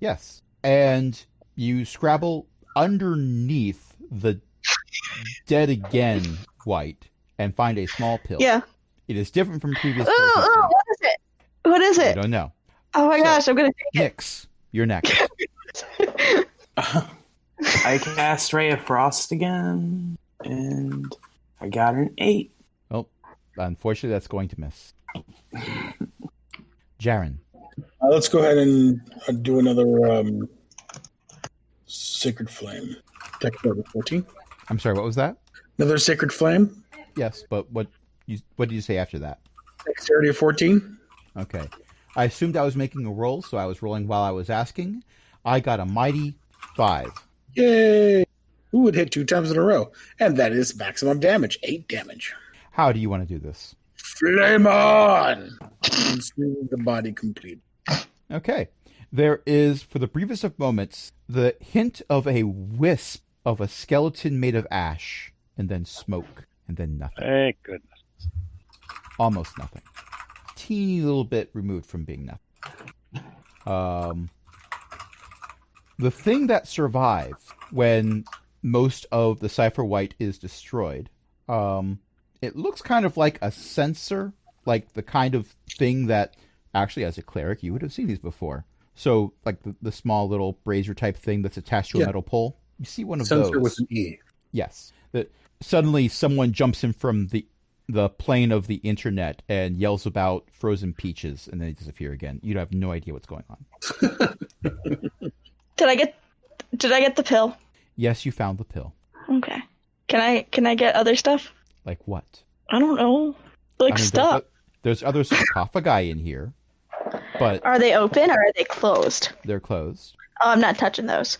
Yes. And you scrabble underneath the dead again white and find a small pill. Yeah. It is different from previous Ooh, pills. what is it? What is I it? don't know. Oh my gosh, I'm gonna take Nyx, you're next. I cast Ray of Frost again, and I got an 8. Well, unfortunately, that's going to miss. Jaren. Let's go ahead and do another Sacred Flame. Deck number 14. I'm sorry, what was that? Another Sacred Flame. Yes, but what did you say after that? Dexterity of 14. Okay. I assumed I was making a roll, so I was rolling while I was asking. I got a mighty 5. Yay! Who would hit 2 times in a row? And that is maximum damage. 8 damage. How do you want to do this? Flame on! Consume the body complete. Okay. There is, for the briefest of moments, the hint of a wisp of a skeleton made of ash, and then smoke, and then nothing. Thank goodness. Almost nothing. Teeny little bit removed from being nothing. The thing that survives when most of the cipher white is destroyed, it looks kind of like a sensor, like the kind of thing that, actually, as a cleric, you would have seen these before. So, like the small little brazier type thing that's attached to a metal pole. You see one of Sensor those. with an E. Yes. That suddenly someone jumps in from the plane of the internet and yells about frozen peaches, and then they disappear again. You'd have no idea what's going on. Did I get the pill? Yes, you found the pill. Okay. Can I get other stuff? Like what? I don't know. Like stuff. There's other sarcophagi in here, but Are they open or are they closed? they're closed. Oh, I'm not touching those.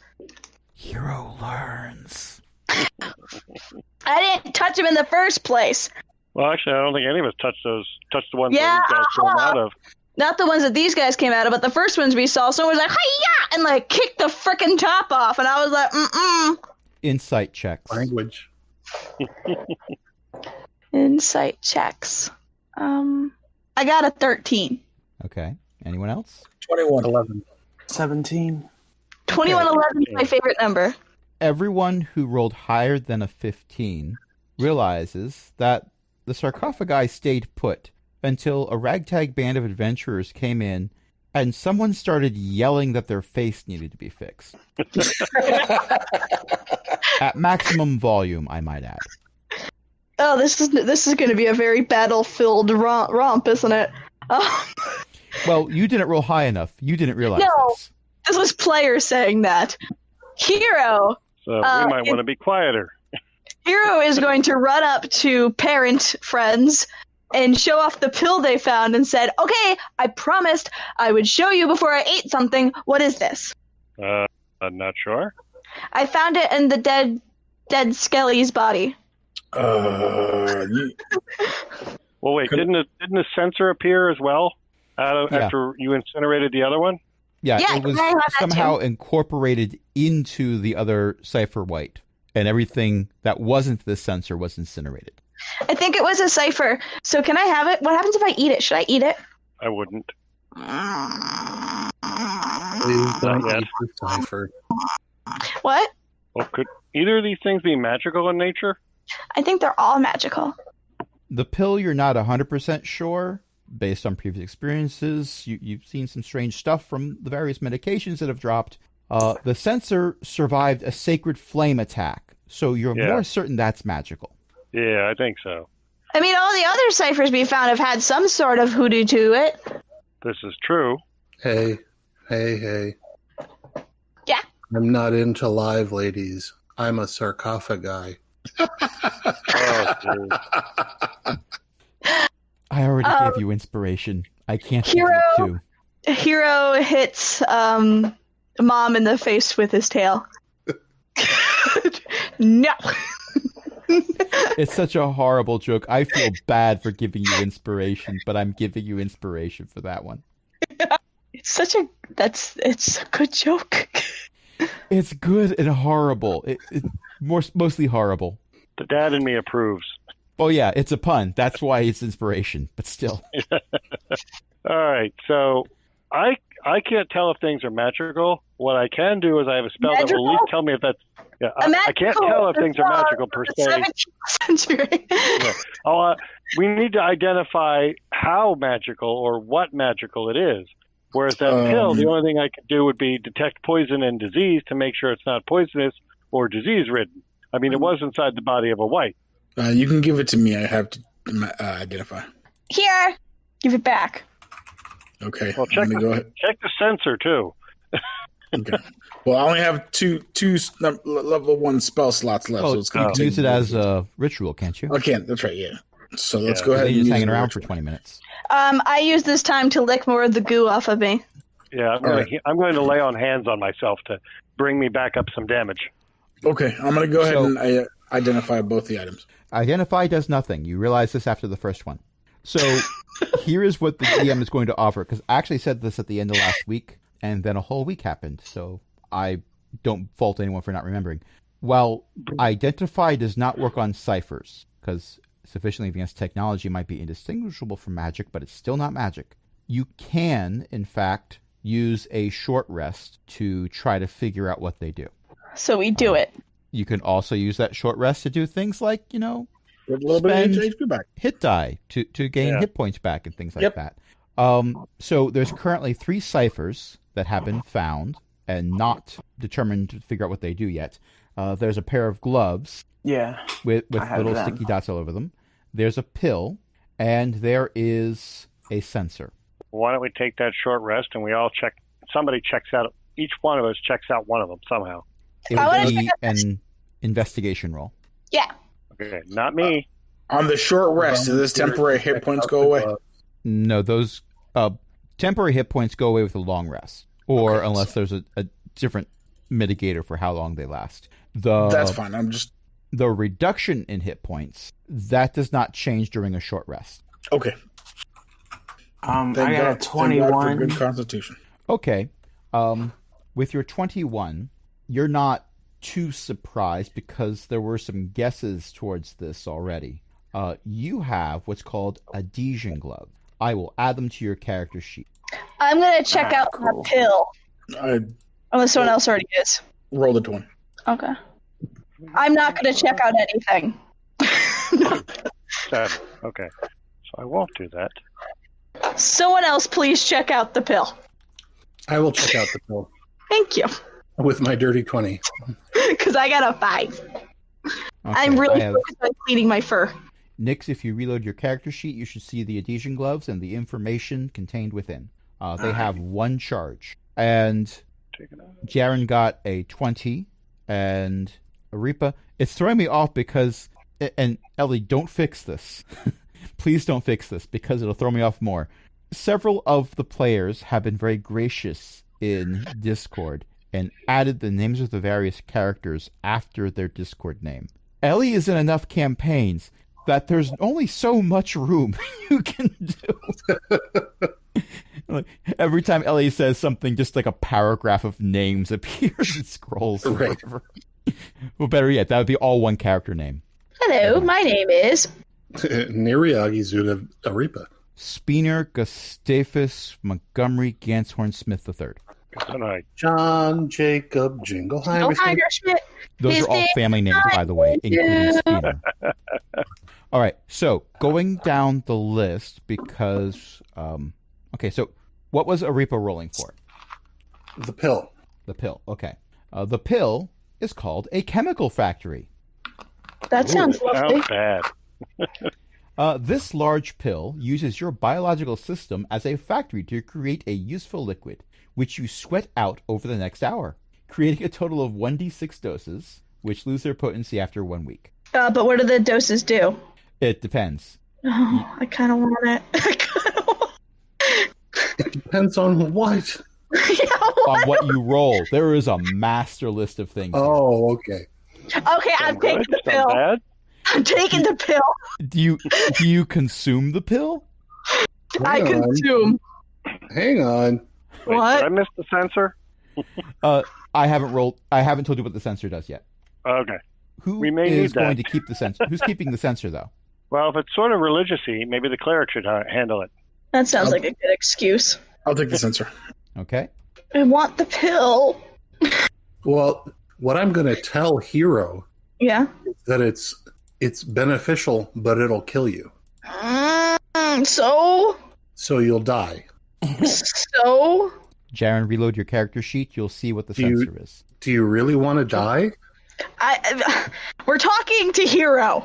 Hero learns. I didn't touch them in the first place. Well, actually, I don't think any of us touched the ones Yeah, that these guys came out of. Not the ones that these guys came out of, but the first ones we saw. Someone was like, "Hi-ya!" and like kicked the frickin' top off, and I was like, "Mm-mm." Insight checks. Language. Insight checks. I got a 13. Okay. Anyone else? 21. 11. 17. 2111 is my favorite number. Everyone who rolled higher than a 15 realizes that the sarcophagi stayed put until a ragtag band of adventurers came in and someone started yelling that their face needed to be fixed. At maximum volume, I might add. Oh, this is going to be a very battle-filled romp, isn't it? Well, you didn't roll high enough. You didn't realize No. this. This was players saying that. Hero So we might want to be quieter. Hero is going to run up to parent friends and show off the pill they found and said, "Okay, I promised I would show you before I ate something. What is this?" I'm not sure. I found it in the dead Skelly's body. You- Well, wait, didn't a sensor appear as well after you incinerated the other one? Yeah, Yeah, it was I have that somehow incorporated into the other cipher white, and everything that wasn't the sensor was incinerated. I think it was a cipher. So can I have it? What happens if I eat it? Should I eat it? I wouldn't. Please don't Not yet. eat the cipher. What? Well, could either of these things be magical in nature? I think they're all magical. The pill, you're not 100% sure. Based on previous experiences, you've seen some strange stuff from the various medications that have dropped. The sensor survived a sacred flame attack, so you're more certain that's magical. Yeah, I think so. I mean, all the other ciphers we found have had some sort of hoodoo to it. This is true. Hey. Yeah. I'm not into live ladies. I'm a sarcophagi. Oh, dude. I already gave you inspiration. I can't give Hero. you two. Hero hits Mom in the face with his tail. No. It's such a horrible joke. I feel bad for giving you inspiration, but I'm giving you inspiration for that one. It's a good joke. It's good and horrible. Mostly horrible. The dad in me approves. Oh yeah, it's a pun. That's why it's inspiration, but still. All right, so I can't tell if things are magical. What I can do is I have a spell that will at least tell me if that's. Yeah, I can't tell if things are magical per se. 17th century. Yeah. We need to identify how magical or what magical it is. Whereas that pill, the only thing I could do would be detect poison and disease to make sure it's not poisonous or disease-ridden. I mean, it was inside the body of a white. you can give it to me. I have to identify. Here, give it back. Okay. Well, check the sensor too. Okay. Well, I only have two level 1 spell slots left, so it's going to use it as a ritual, can't you? I can't. That's right. Yeah. So let's go ahead. Then And you're just use hanging the around for ritual. 20 minutes. I use this time to lick more of the goo off of me. Yeah, I'm going to lay on hands on myself to bring me back up some damage. Okay, I'm going to go ahead and identify both the items. Identify does nothing. You realize this after the first one. So here is what the GM is going to offer, because I actually said this at the end of last week, and then a whole week happened, so I don't fault anyone for not remembering. While identify does not work on ciphers, because sufficiently advanced technology might be indistinguishable from magic, but it's still not magic. You can, in fact, use a short rest to try to figure out what they do. So we do it. You can also use that short rest to do things like, Get a little bit of HP back. hit die to gain hit points back and things like Yep. that. So there's currently 3 ciphers that have been found and not determined to figure out what they do yet. There's a pair of gloves Yeah. with I have little them. sticky dots all over them. There's a pill, and there is a sensor. Why don't we take that short rest and we all check? Somebody checks out. Each one of us checks out one of them somehow. It I wanna would be check out an investigation roll. Yeah. Okay, not me. On the short rest, do this temporary hit points go away? No, those temporary hit points go away with a long rest, or unless there's a different mitigator for how long they last. That's fine. I'm just the reduction in hit points, that does not change during a short rest. Okay. I Thank got a God- thank God for 21. good constitution. Okay. With your 21, you're not too surprised because there were some guesses towards this already. You have what's called adhesion glove. I will add them to your character sheet. I'm gonna check out Cool. the pill. I Unless someone else already is. rolled a 20. Okay. I'm not gonna check out anything. Seven. Okay. So I won't do that. Someone else please check out the pill. I will check out the pill Thank you. with my dirty 20. Because I got a 5. Okay, I'm really I have, focused on cleaning my fur. Nix, if you reload your character sheet, you should see the adhesion gloves and the information contained within. They have 1 charge. And Take it out. Jaren got a 20, and Arepa, it's throwing me off because, and Ellie, don't fix this. Please don't fix this because it'll throw me off more. Several of the players have been very gracious in Discord and added the names of the various characters after their Discord name. Ellie is in enough campaigns that there's only so much room you can do. Like, every time Ellie says something, just like a paragraph of names appears and scrolls. Right. Well, better yet, that would be all one character name. Hello, my name is. Neriagi Zuda Arepa. Speener Gustavus Montgomery Ganshorn Smith III. Good tonight. John Jacob Jingleheimer. Oh, hi, Schmidt. Those His are all name family names, by the way, including Speener. All right, so going down the list because... okay, so what was Arepa rolling for? The pill. The pill, okay. The pill is called a chemical factory. That sounds lovely. Sounds bad. This large pill uses your biological system as a factory to create a useful liquid, which you sweat out over the next hour, creating a total of 1d6 doses, which lose their potency after 1 week. But what do the doses do? It depends. Oh, I kind of want it. I kinda want... It depends on what. Yeah, what? On what you roll. There is a master list of things. Oh, okay. Okay, I'm Sound taking good? the Sound pill. bad? I'm taking the pill. Do you consume the pill? I Hang on. consume. Hang on. Wait, What? Did I miss the sensor? I haven't told you what the sensor does yet. Okay. Who We may is need that. going to keep the sensor? Who's keeping the sensor though? Well, if it's sort of religious-y, maybe the cleric should handle it. That sounds like a good excuse. I'll take the sensor. Okay. I want the pill. Well, what I'm going to tell Hero Yeah. is that it's beneficial, but it'll kill you. So? So you'll die. So? Jaren, reload your character sheet. You'll see what the Do you- sensor is. Do you really want to die? We're talking to Hero.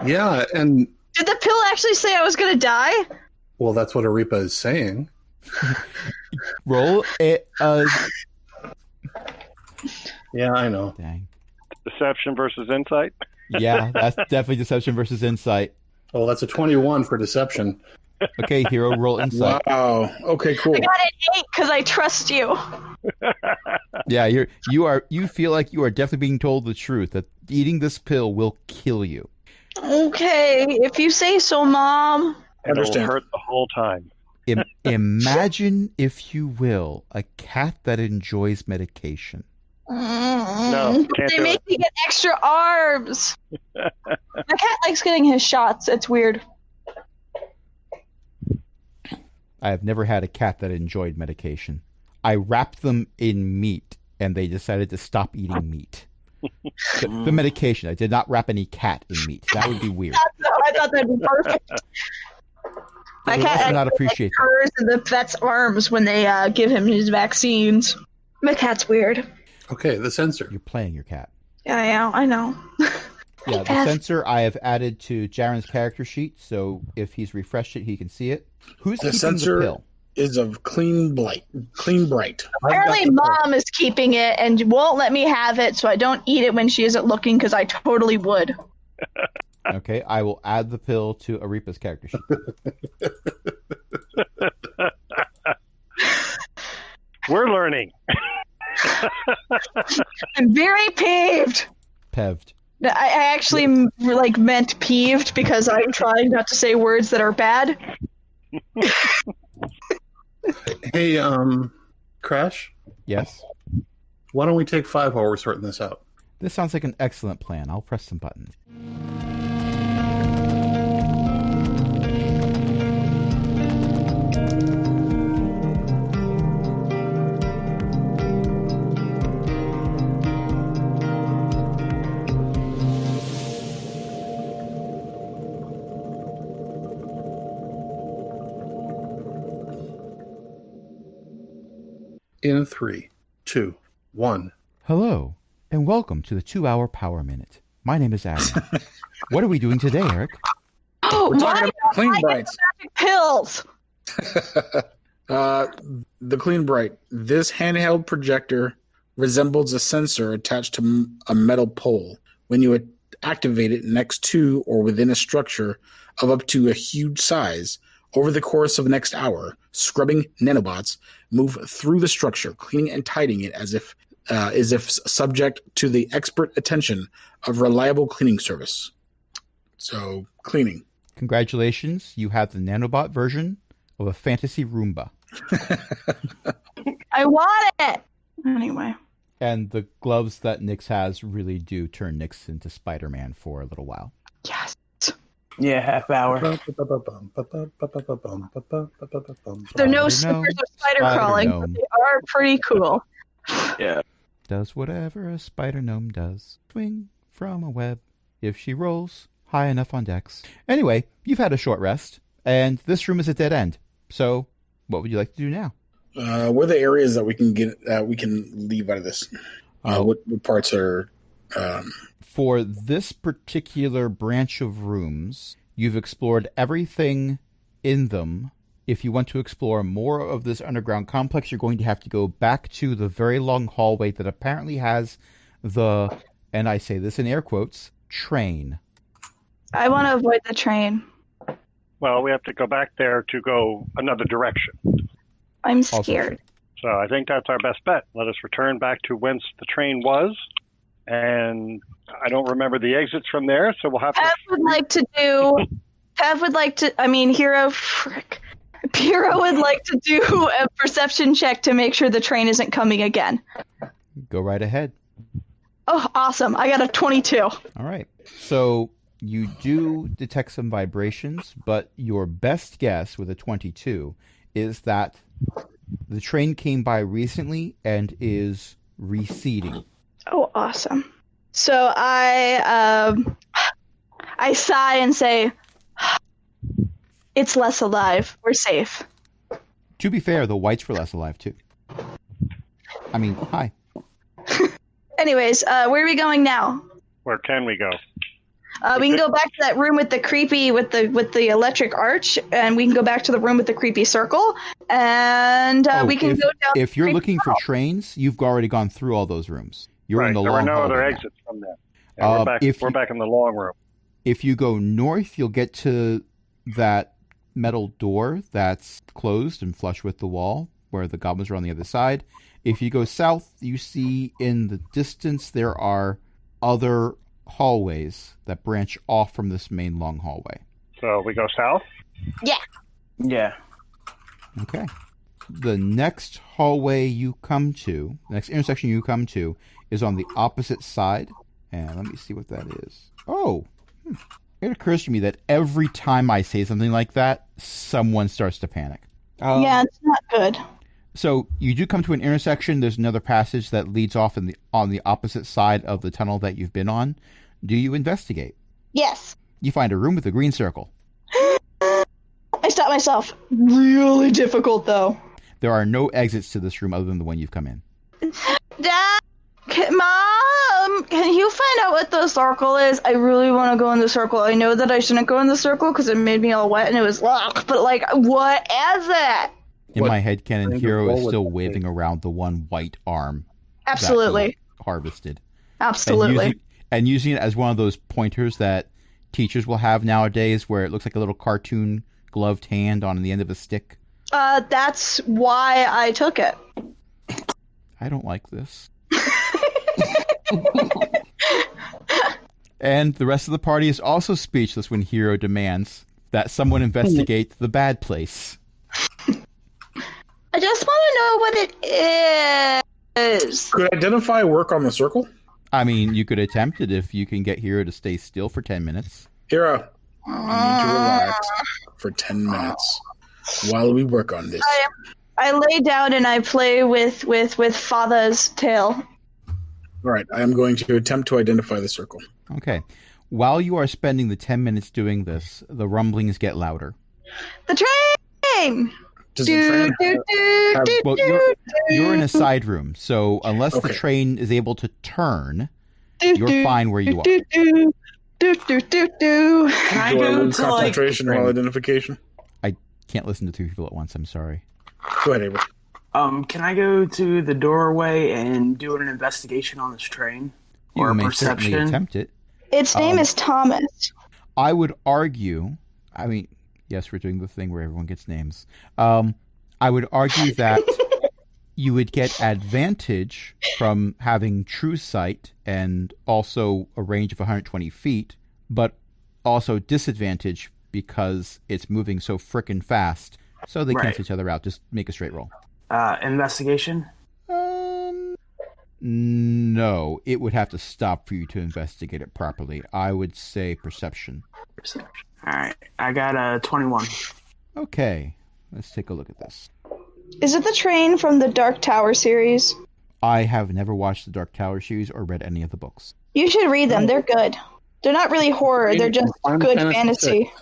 Yeah, and Did the pill actually say I was going to die? well, that's what Arepa is saying. Roll it. Yeah, I know. Dang. Deception versus insight. Yeah, that's definitely deception versus insight. Oh, that's a 21 for deception. Okay, Hero, roll insight. Wow. Okay, cool. I got an 8 because I trust you. Yeah, you feel like you are definitely being told the truth that eating this pill will kill you. Okay, if you say so, Mom. And it'll Understand. hurt the whole time. Imagine, if you will, a cat that enjoys medication. No, can't They do make it. me get extra arms. My cat likes getting his shots. It's weird. I have never had a cat that enjoyed medication. I wrapped them in meat, and they decided to stop eating meat. The medication. I did not wrap any cat in meat. That would be weird. I thought that'd be perfect. My I would cat also actually not appreciate that. hers in the vet's arms when they give him his vaccines. My cat's weird. Okay, the sensor. You're playing your cat. Yeah, I know. Yeah, the Cat. sensor I have added to Jaren's character sheet, so if he's refreshed it, he can see it. Who's The keeping sensor- the pill? Is of clean bright. Apparently, Mom is keeping it and won't let me have it, so I don't eat it when she isn't looking because I totally would. Okay, I will add the pill to Arepa's character sheet. We're learning. I'm very peeved. Peved. I actually meant peeved because I'm trying not to say words that are bad. Hey, Crash, Yes? why don't we take 5 while we're sorting this out? This sounds like an excellent plan. I'll press some buttons. In 3, 2, 1. Hello, and welcome to the 2-Hour Power Minute. My name is Adam. What are we doing today, Eric? Oh, We're talking why about Clean I get Brights. the magic pills? The Clean Bright. This handheld projector resembles a sensor attached to a metal pole. When you activate it next to or within a structure of up to a huge size, over the course of the next hour, scrubbing nanobots move through the structure, cleaning and tidying it as if subject to the expert attention of reliable cleaning service. So, cleaning. Congratulations, you have the nanobot version of a fantasy Roomba. I want it! Anyway. And the gloves that Nyx has really do turn Nyx into Spider-Man for a little while. Yes. Yeah, half hour. There are Spider-Gnome, no slippers or spider crawling, but Spider-Gnome. they are pretty cool. Yeah. Does whatever a spider gnome does. Swing from a web if she rolls high enough on decks. Anyway, you've had a short rest, and this room is a dead end. So, what would you like to do now? What are the areas that we can leave out of this? What parts are? For this particular branch of rooms, you've explored everything in them. If you want to explore more of this underground complex, you're going to have to go back to the very long hallway that apparently has the, and I say this in air quotes, train. I want to avoid the train. Well, we have to go back there to go another direction. I'm Also scared. So I think that's our best bet. Let us return back to whence the train was. And I don't remember the exits from there, so we'll have to... Hero would like to do a perception check to make sure the train isn't coming again. Go right ahead. Oh, awesome. I got a 22. All right. So you do detect some vibrations, but your best guess with a 22 is that the train came by recently and is receding. Oh, awesome. So I sigh and say, it's less alive. We're safe. To be fair, the whites were less alive too. I mean, hi. Anyways, where are we going now? Where can we go? We can go back to that room with the creepy, with the electric arch, and we can go back to the room with the creepy circle, and we can go down. If you're creepy looking for tunnel. trains, you've already gone through all those rooms. You're in the there were long no other hallway now. exits from there. Yeah, we're back in the long room. If you go north, you'll get to that metal door that's closed and flush with the wall, where the goblins are on the other side. If you go south, you see in the distance there are other hallways that branch off from this main long hallway. So we go south? Yeah. Okay. The next hallway you come to, the next intersection you come to, is on the opposite side. And let me see what that is. Oh, it occurs to me that every time I say something like that, someone starts to panic. Yeah, it's not good. So you do come to an intersection. There's another passage that leads off on the opposite side of the tunnel that you've been on. Do you investigate? Yes. You find a room with a green circle. I stopped myself. Really difficult, though. There are no exits to this room other than the one you've come in. Dad, Mom, can you find out what the circle is? I really want to go in the circle. I know that I shouldn't go in the circle because it made me all wet and it was locked. But what is it? In my head, Canon Hero is roll still with waving around the one white arm Absolutely. that he harvested. Absolutely. And using it as one of those pointers that teachers will have nowadays where it looks like a little cartoon gloved hand on the end of a stick. That's why I took it. I don't like this. And the rest of the party is also speechless when Hero demands that someone investigate the bad place. I just want to know what it is. Could identify work on the circle? I mean, you could attempt it if you can get Hero to stay still for 10 minutes. Hero, I need to relax for 10 minutes while we work on this. I lay down and I play with Father's tail. All right, I am going to attempt to identify the circle. Okay. While you are spending the 10 minutes doing this, the rumblings get louder. The train! Does the train have Well, you're in a side room, so unless the train is able to turn, you're fine where you are. Can I do I go lose to concentration while identification? I can't listen to two people at once, I'm sorry. Go ahead, Avery. Can I go to the doorway and do an investigation on this train? You Or may perception? certainly attempt it. Its name is Thomas. I would argue, I mean, yes, we're doing the thing where everyone gets names. I would argue that you would get advantage from having true sight and also a range of 120 feet, but also disadvantage because it's moving so frickin' fast. So they cancel each other out. Just make a straight roll. Investigation? No, it would have to stop for you to investigate it properly. I would say perception. Perception. All right. I got a 21. Okay, let's take a look at this. Is it the train from the Dark Tower series? I have never watched the Dark Tower series or read any of the books. You should read them. They're good. They're not really horror. They're just good fantasy.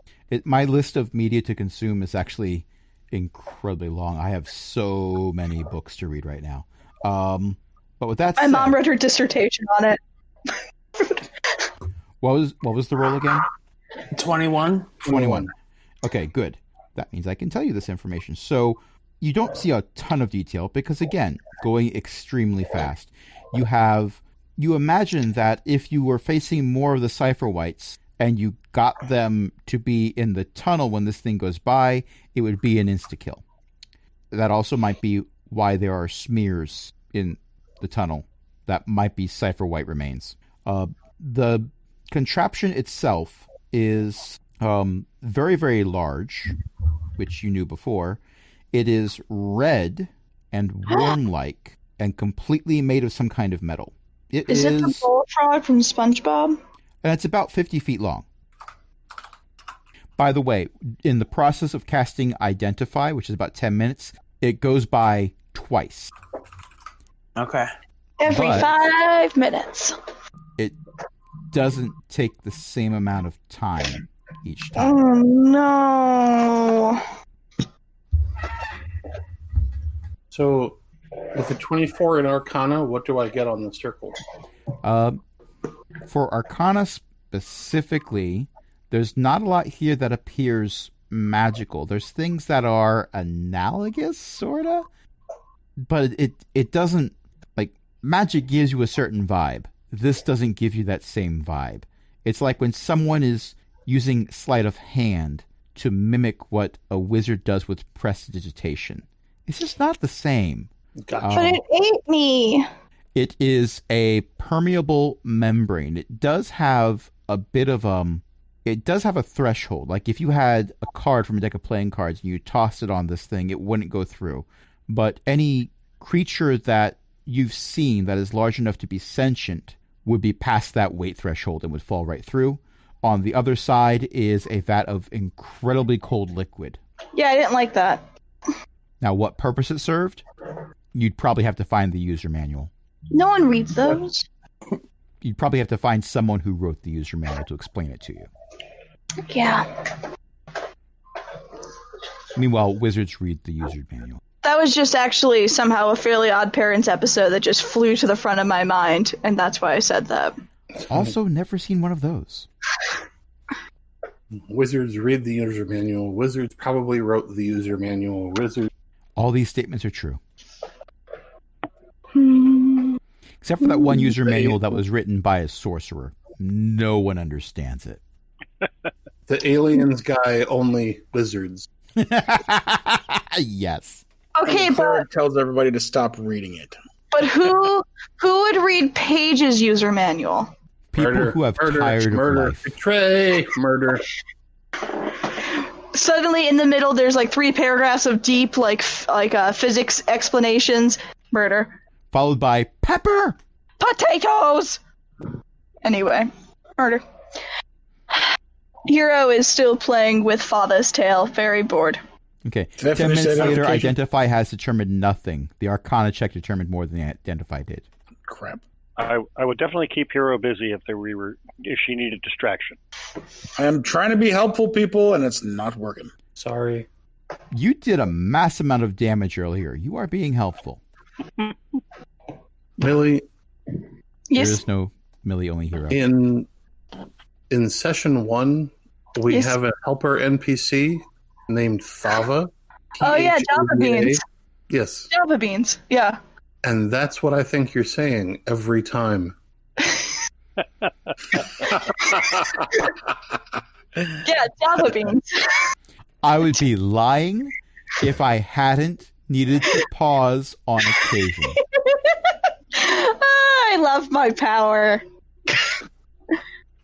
My list of media to consume is actually incredibly long. I have so many books to read right now. But with that said, my mom wrote her dissertation on it. What was the roll again? 21. 21. Okay, good. That means I can tell you this information. So you don't see a ton of detail because, again, going extremely fast. You imagine that if you were facing more of the cipher whites and you got them to be in the tunnel when this thing goes by, it would be an insta-kill. That also might be why there are smears in the tunnel. That might be cipher white remains. The contraption itself is very, very large, which you knew before. It is red and worm-like and completely made of some kind of metal. Is it the bullfrog from SpongeBob? And it's about 50 feet long. By the way, in the process of casting Identify, which is about 10 minutes, it goes by twice. Okay. Every 5 minutes. It doesn't take the same amount of time each time. Oh, no. So, with a 24 in Arcana, what do I get on the circle? For Arcana specifically, there's not a lot here that appears magical. There's things that are analogous, sorta, but it doesn't, like, magic gives you a certain vibe. This doesn't give you that same vibe. It's like when someone is using sleight of hand to mimic what a wizard does with prestidigitation. It's just not the same. Gotcha. But it ate me. It is a permeable membrane. It does have a bit of it does have a threshold. Like if you had a card from a deck of playing cards and you tossed it on this thing, it wouldn't go through. But any creature that you've seen that is large enough to be sentient would be past that weight threshold and would fall right through. On the other side is a vat of incredibly cold liquid. Yeah, I didn't like that. Now, what purpose it served? You'd probably have to find the user manual. No one reads those. You'd probably have to find someone who wrote the user manual to explain it to you. Yeah. Meanwhile, wizards read the user manual. That was just actually somehow a Fairly Odd Parents episode that just flew to the front of my mind, and that's why I said that. Also, never seen one of those. Wizards read the user manual. Wizards probably wrote the user manual. Wizards. All these statements are true. Hmm. Except for that one user manual that was written by a sorcerer. No one understands it. The aliens guy only wizards. Yes. Okay, the but cleric tells everybody to stop reading it. But who would read Paige's user manual? People who have tired of life. Betray, murder. Suddenly, in the middle, there's like 3 paragraphs of deep, physics explanations. Murder. Followed by pepper. Potatoes. Anyway, murder. Hero is still playing with Father's Tale, very bored. Okay. Did I 10 finish minutes that later, application? Identify has determined nothing. The Arcana check determined more than the Identify did. Crap. I would definitely keep Hero busy if she needed distraction. I am trying to be helpful, people, and it's not working. Sorry. You did a mass amount of damage earlier. You are being helpful. Millie, There Yes. is no Millie, only Hero. in session 1, we Yes. have a helper NPC named Thava. Oh yeah, Java Thava. beans. Yes. Java beans. Yeah. And that's what I think you're saying every time. Yeah, Java beans. I would be lying if I hadn't needed to pause on occasion. I love my power.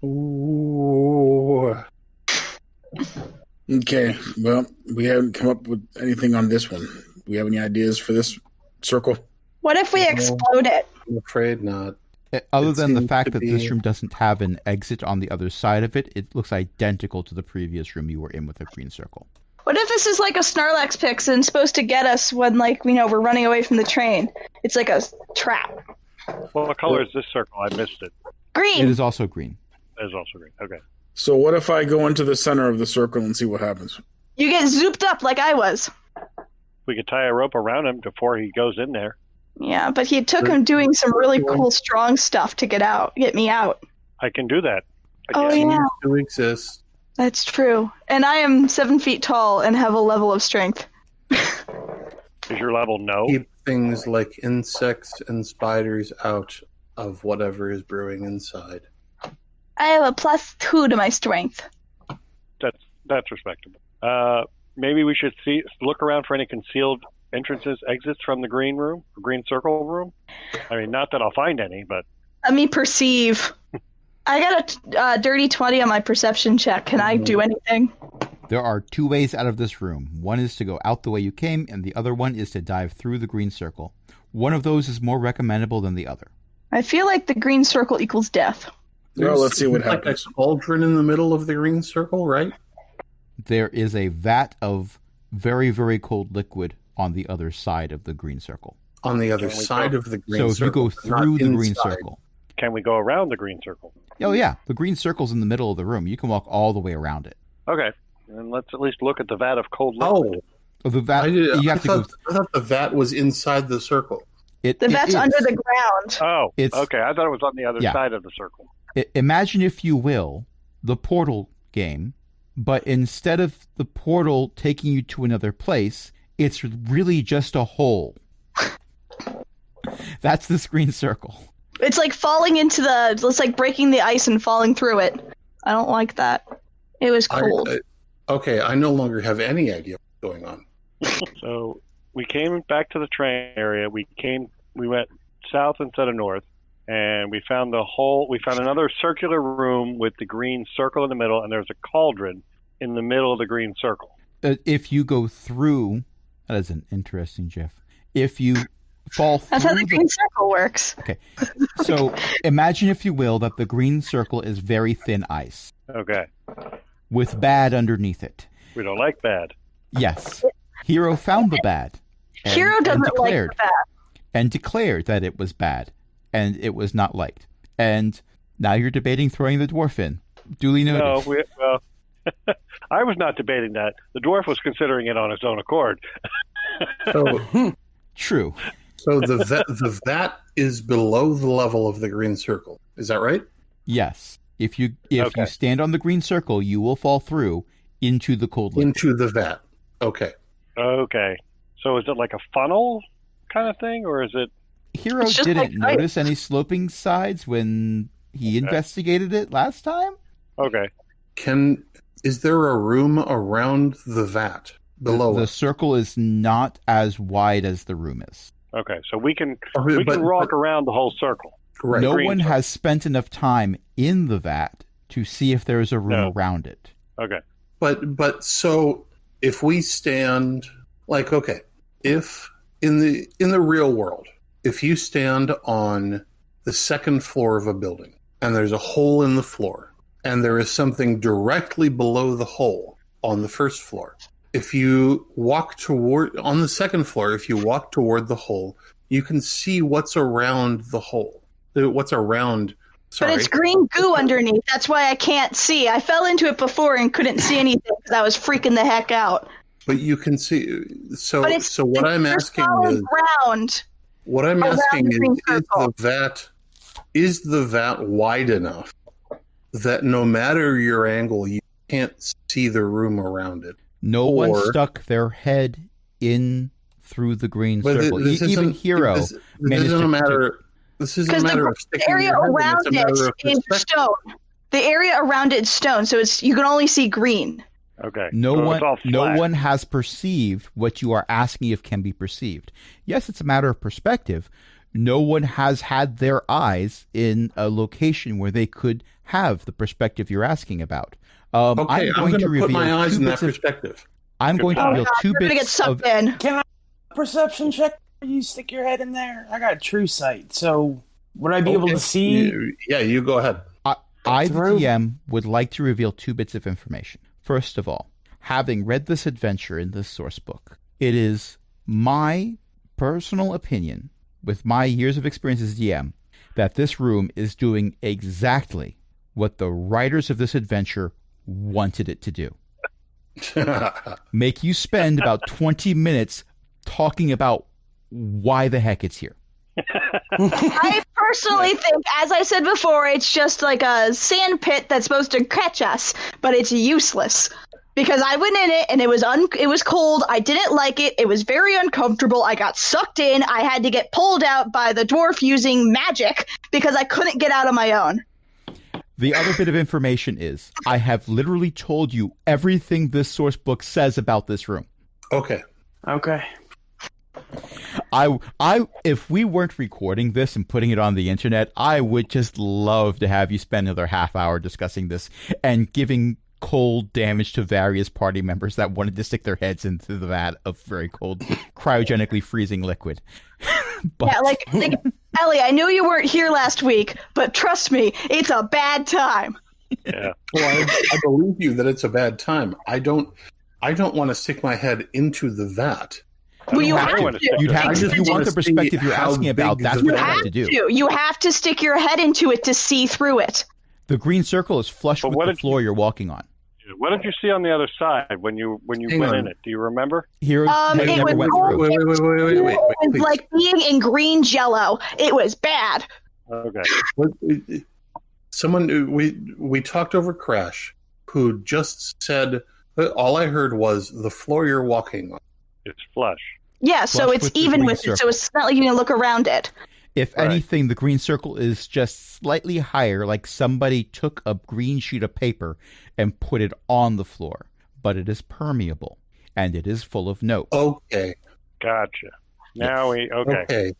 Ooh. Okay, well, we haven't come up with anything on this one. Do we have any ideas for this circle? What if we No. explode it? I'm afraid not. Other It than the seems fact to that this be- room doesn't have an exit on the other side of it, it looks identical to the previous room you were in with a green circle. What if this is like a Snorlax Pix and supposed to get us when, we're running away from the train? It's like a trap. What color is this circle? I missed it. Green. It is also green. That is also green. Okay. So what if I go into the center of the circle and see what happens? You get zooped up like I was. We could tie a rope around him before he goes in there. Yeah, but he took him doing some really cool, strong stuff to get me out. I can do that. Oh, Again. yeah. To exist. That's true. And I am 7 feet tall and have a level of strength. Is your level no? Keep things like insects and spiders out of whatever is brewing inside. I have a +2 to my strength. That's respectable. Maybe we should look around for any concealed entrances, exits from the green circle room. I mean, not that I'll find any, but Let me perceive. I got a dirty 20 on my perception check. Can I do anything? There are 2 ways out of this room. One is to go out the way you came, and the other one is to dive through the green circle. One of those is more recommendable than the other. I feel like the green circle equals death. Well, let's see what like happens. a cauldron in the middle of the green circle, right? There is a vat of very, very cold liquid on the other side of the green circle. On the other Can we side go- of the green So if you circle. go through the green inside. circle. can we go around the green circle? Oh, yeah. The green circle's in the middle of the room. You can walk all the way around it. Okay. And let's at least look at the vat of cold liquid. Oh, Oh, the vat, you have to go. I thought the vat was inside the circle. It, The it vet's is. under the ground. Oh, It's- okay. I thought it was on the other Yeah. side of the circle. Imagine, if you will, the Portal game, but instead of the portal taking you to another place, it's really just a hole. That's the green circle. It's like falling into it's like breaking the ice and falling through it. I don't like that. It was cold. Okay, I no longer have any idea what's going on. So we came back to the train area. We went south instead of north, and we found another circular room with the green circle in the middle, and there's a cauldron in the middle of the green circle. If you go through, that is an interesting GIF. If you fall through That's how the green circle works. Okay, so imagine, if you will, that the green circle is very thin ice Okay. with bad underneath it. We don't like bad. Yes, Hero found the bad. Hero doesn't like that. And declared that it was bad, and it was not liked. And now you're debating throwing the dwarf in. Duly noted. No, I was not debating that. The dwarf was considering it on his own accord. So, True. so the vat is below the level of the green circle. Is that right? Yes. If you Okay. stand on the green circle, you will fall through into the cold liquid. Into the vat. Okay. Okay. So is it like a funnel kind of thing, or is it? Hero It's just didn't like ice. notice any sloping sides when he investigated it last time. Okay. Is there a room around the vat below The us? circle is not as wide as the room is. Okay, so we can But- walk around the whole circle. Right. No green one circle. has spent enough time in the vat to see if there is a room No. around it. Okay. But so if we stand like okay, if in the real world, if you stand on the second floor of a building and there's a hole in the floor and there is something directly below the hole on the first floor, if you walk toward on the second floor, if you walk toward the hole, you can see what's around the hole. What's around But it's green goo underneath. That's why I can't see. I fell into it before and couldn't see anything because I was freaking the heck out. But you can see. So, But it's so what I'm there's asking solid is, ground. what I'm around asking the green is circle. is the vat wide enough that no matter your angle, you can't see the room around it? No one Or- stuck their head in through the green But circle. this Even isn't- Hero This managed isn't to- a matter. This isn't a Because matter of the sticking area your head in, around it's a matter of it is perspective. stone. The area around it is stone, so you can only see green. Okay. No so one, it's all no flat. one has perceived what you are asking if can be perceived. Yes, it's a matter of perspective. No one has had their eyes in a location where they could have the perspective you're asking about. Okay, I'm going to reveal put my eyes two in that bits of- perspective. I'm going to Oh reveal god, two you're gonna get bits sucked of. in. Can I perception check? You stick your head in there. I got true sight, so would I be able to see? Yeah, you go ahead. I, the through? DM, would like to reveal two bits of information. First of all, having read this adventure in this source book, it is my personal opinion, with my years of experience as DM, that this room is doing exactly what the writers of this adventure wanted it to do. Make you spend about 20 minutes talking about why the heck it's here. I personally think, as I said before, it's just like a sand pit that's supposed to catch us, but it's useless. Because I went in it and it was cold. I didn't like it. It was very uncomfortable. I got sucked in. I had to get pulled out by the dwarf using magic because I couldn't get out on my own. The other bit of information is I have literally told you everything this source book says about this room. Okay. Okay. If we weren't recording this and putting it on the internet, I would just love to have you spend another half hour discussing this and giving cold damage to various party members that wanted to stick their heads into the vat of very cold, cryogenically freezing liquid. But Yeah, like Ellie, I knew you weren't here last week, but trust me, it's a bad time. Yeah. Well, I believe you that it's a bad time. I don't want to stick my head into the vat. Well, you I have want to to. stick you'd your have head to, I if you just want the wanna see perspective you're how asking about, big that's the what You you vat have have to do. to. You have to stick your head into it to see through it. The green circle is flush But with what the if floor you're walking on. What did you see on the other side when you Hang went on. in it? Do you remember? Heroes It never was went cold. through. Wait, It was please. like being in green jello. It was bad. Okay. Someone we talked over Crash, who just said all I heard was the floor you're walking on. It's flush. Yeah, so Flush it's with the even green with it, so circle. it's not like you can look around it. If Right. anything, the green circle is just slightly higher, like somebody took a green sheet of paper and put it on the floor. But it is permeable, and it is full of notes. Okay. Gotcha. Now Okay.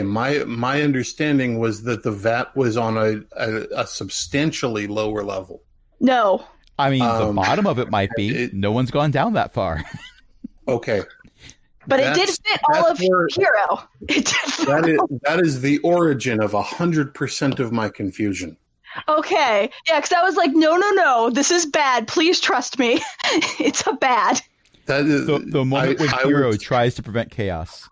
My understanding was that the vat was on a substantially lower level. No. I mean, the Um, bottom of it might be. it- No one's gone down that far. Okay. But it did That's- fit all of that's where- Hero. It did fit that is the origin of 100% of my confusion. Okay. Yeah, because I was like, no, this is bad. Please trust me. It's a bad. That is The moment when I Hero was- tries to prevent chaos.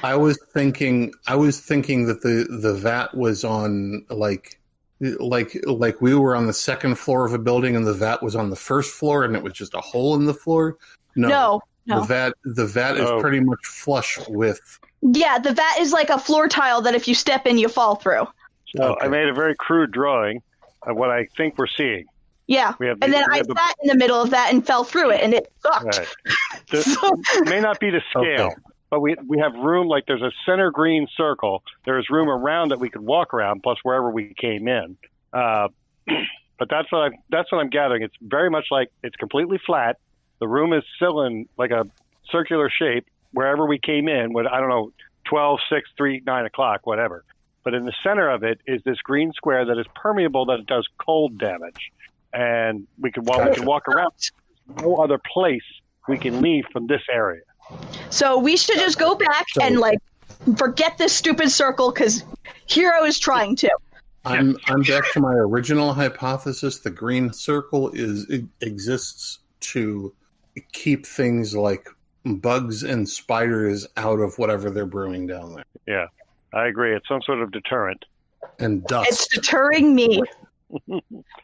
I was thinking that the vat was on like we were on the second floor of a building and the vat was on the first floor and it was just a hole in the floor. No. No. The vat is Oh. pretty much flush with. Yeah, the vat is like a floor tile that if you step in, you fall through. So Okay. I made a very crude drawing of what I think we're seeing. Yeah. We have And then we I have the- sat in the middle of that and fell through it, and it sucked. Right. It may not be to scale, Okay. but we have room. Like there's a center green circle. There's room around that we could walk around, plus wherever we came in. But that's what I'm gathering. It's very much like it's completely flat. The room is still in like a circular shape wherever we came in. What I don't know 12, 6, 3, 9 o'clock, whatever. But in the center of it is this green square that is permeable, that it does cold damage. And we can walk around. There's no other place we can leave from this area. So we should just go back and like forget this stupid circle because Hero is trying to. I'm back to my original hypothesis. The green circle exists to keep things like bugs and spiders out of whatever they're brewing down there. Yeah, I agree. It's some sort of deterrent. And dust. It's deterring me.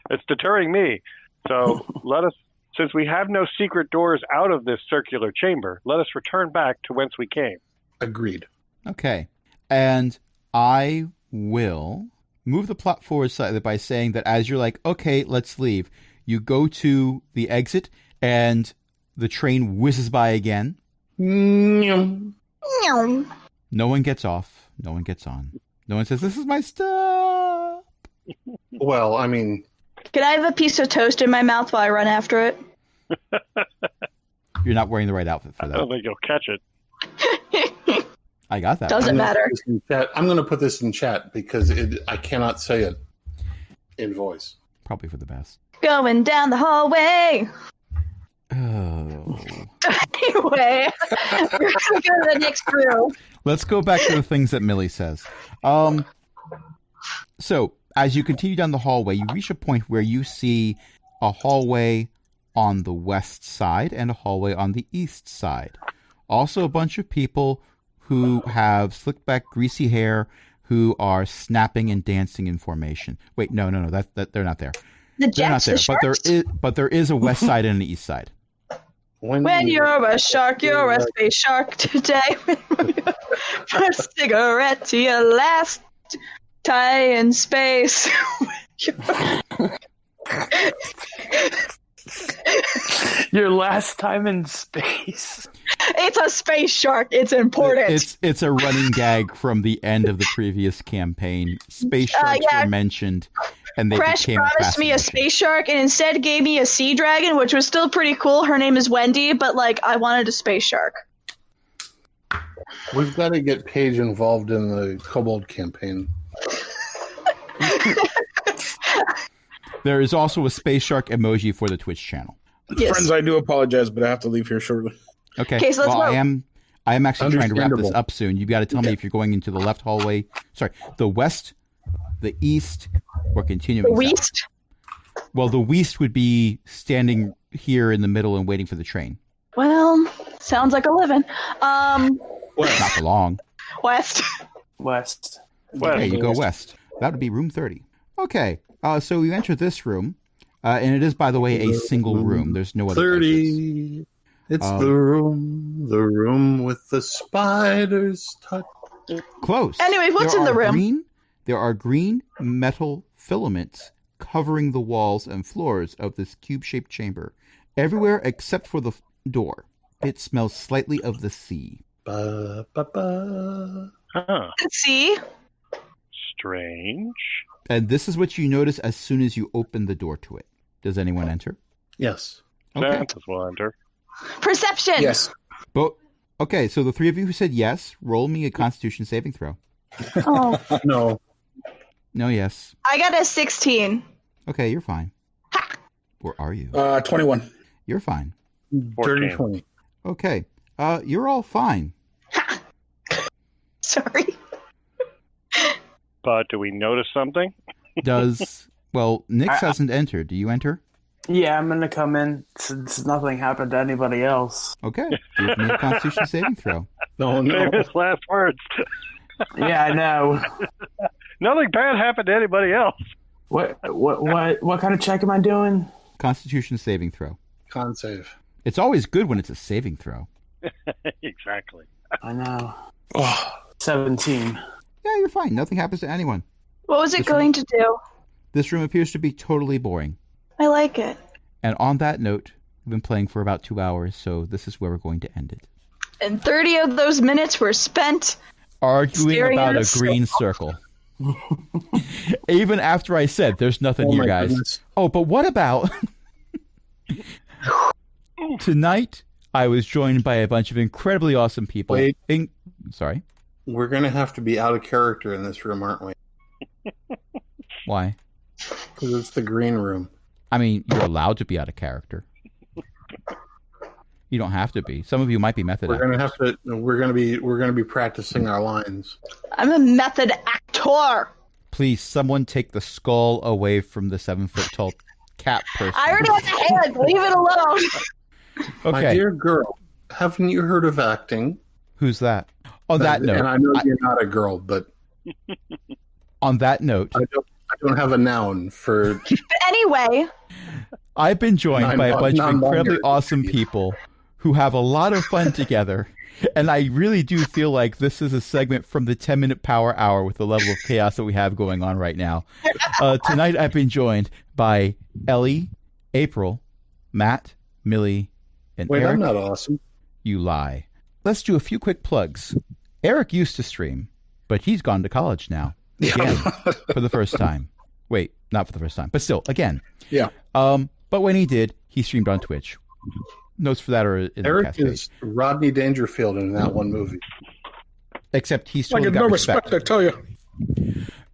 It's deterring me. So let us, since we have no secret doors out of this circular chamber, let us return back to whence we came. Agreed. Okay. And I will move the plot forward slightly by saying that as you're like, okay, let's leave, you go to the exit and the train whizzes by again. Mm. No one gets off. No one gets on. No one says, this is my stuff. Well, I mean... Can I have a piece of toast in my mouth while I run after it? You're not wearing the right outfit for I that. don't think you'll catch it. I got that. Doesn't matter. I'm going to put this in chat because I cannot say it in voice. Probably for the best. Going down the hallway. Oh. Anyway, we're going to go to the next room. Let's go back to the things that Millie says. So, as you continue down the hallway, you reach a point where you see a hallway on the west side and a hallway on the east side. Also, a bunch of people who have slicked back, greasy hair, who are snapping and dancing in formation. Wait, no, that they're not there. The They're not Jets, there, the but there is a west side and an east side. When you're a shark, you're a space shark today. First cigarette to your last tie in space. Your last time in space. It's a space shark. It's important. It's a running gag from the end of the previous campaign. Space sharks were mentioned, and they Crash became promised me a space shark and instead gave me a sea dragon, which was still pretty cool. Her name is Wendy, but like I wanted a space shark. We've got to get Paige involved in the Kobold campaign. There is also a space shark emoji for the Twitch channel. Yes. Friends, I do apologize, but I have to leave here shortly. Okay, so let's go. I am actually trying to wrap this Understandable. up soon. You've got to tell me if you're going into the left hallway. Sorry, the west, the east, or continuing The south. West? Well, the west would be standing here in the middle and waiting for the train. Well, sounds like a living. Not for long. West. West. Okay, you go west. That would be room 30. Okay, so you enter this room, and it is, by the way, a single room. There's no other exits. 30. It's the room with the spiders touch. Close. Anyway, what's in the room? There are green metal filaments covering the walls and floors of this cube-shaped chamber, everywhere except for the door. It smells slightly of the sea. Ba, ba, ba. Huh. See? Strange. And this is what you notice as soon as you open the door to it. Does anyone enter? Yes. Okay. Santas will enter. Perception. Yes. But okay, so the three of you who said yes, roll me a Constitution saving throw. Oh, No. No, yes. I got a 16. Okay, you're fine. Or are you? 21. You're fine. Dirty 14. 20. Okay. You're all fine. Sorry. But do we notice something? Well, Nyx hasn't entered. Do you enter? Yeah, I'm gonna come in since nothing happened to anybody else. Okay. Give me a Constitution saving throw. No, no. Famous last words. Yeah, I know. Nothing bad happened to anybody else. What kind of check am I doing? Constitution saving throw. Con save. It's always good when it's a saving throw. Exactly. I know. Oh, 17. Yeah, you're fine. Nothing happens to anyone. What was it going to do? This room appears to be totally boring. I like it. And on that note, we've been playing for about 2 hours, so this is where we're going to end it. And 30 of those minutes were spent Arguing staring about at a green circle. Even after I said there's nothing here, my guys. goodness. Oh, but what about... Tonight, I was joined by a bunch of incredibly awesome people. Wait. Sorry? We're going to have to be out of character in this room, aren't we? Why? Because it's the green room. I mean, you're allowed to be out of character. You don't have to be. Some of you might be method We're going actors. to have to. We're going to be practicing our lines. I'm a method actor. Please, someone take the skull away from the 7-foot tall cat person. I already have the hand. Leave it alone. My Okay, dear girl, haven't you heard of acting? who's that? On that note, and I know you're not a girl, but on that note, I don't have a noun for. But anyway, I've been joined by a bunch of Non-binary. incredibly awesome people who have a lot of fun together. And I really do feel like this is a segment from the 10-minute power hour with the level of chaos that we have going on right now. Tonight I've been joined by Ellie, April, Matt, Millie, and Wait, Eric. I'm not awesome. You lie. Let's do a few quick plugs. Eric used to stream, but he's gone to college now. Again, for the first time. Wait, not for the first time, but still, again. Yeah. But when he did, he streamed on Twitch. Notes for that are in the Eric cast page. is Rodney Dangerfield in that one movie. Except he's I totally get got no respect. respect, I tell you.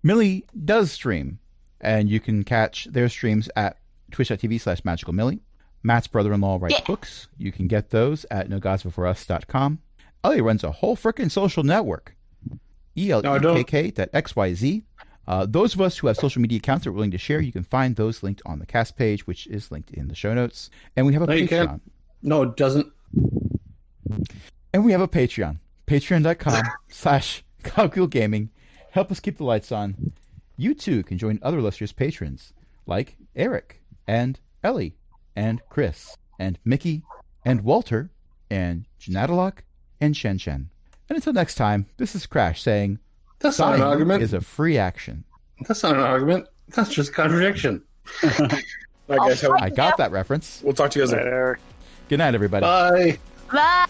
Millie does stream, and you can catch their streams at twitch.tv/magicalmillie. Matt's brother-in-law writes books. You can get those at nogodsbeforeus.com. Ellie runs a whole frickin' social network. ELEKK.xyz. Those of us who have social media accounts that are willing to share, you can find those linked on the cast page, which is linked in the show notes. And we have a No, you Patreon. can't. No, it doesn't. And we have a Patreon. Patreon.com/CogwheelGaming. Help us keep the lights on. You too can join other illustrious patrons like Eric and Ellie and Chris and Mickey and Walter and Janatalock and Shen Shen. And until next time, this is Crash saying, That's not an "Sighing argument. is a free action." That's not an argument. That's just contradiction. I guess I got that reference. we'll talk to you guys later. Eric. Good night, everybody. Bye. bye.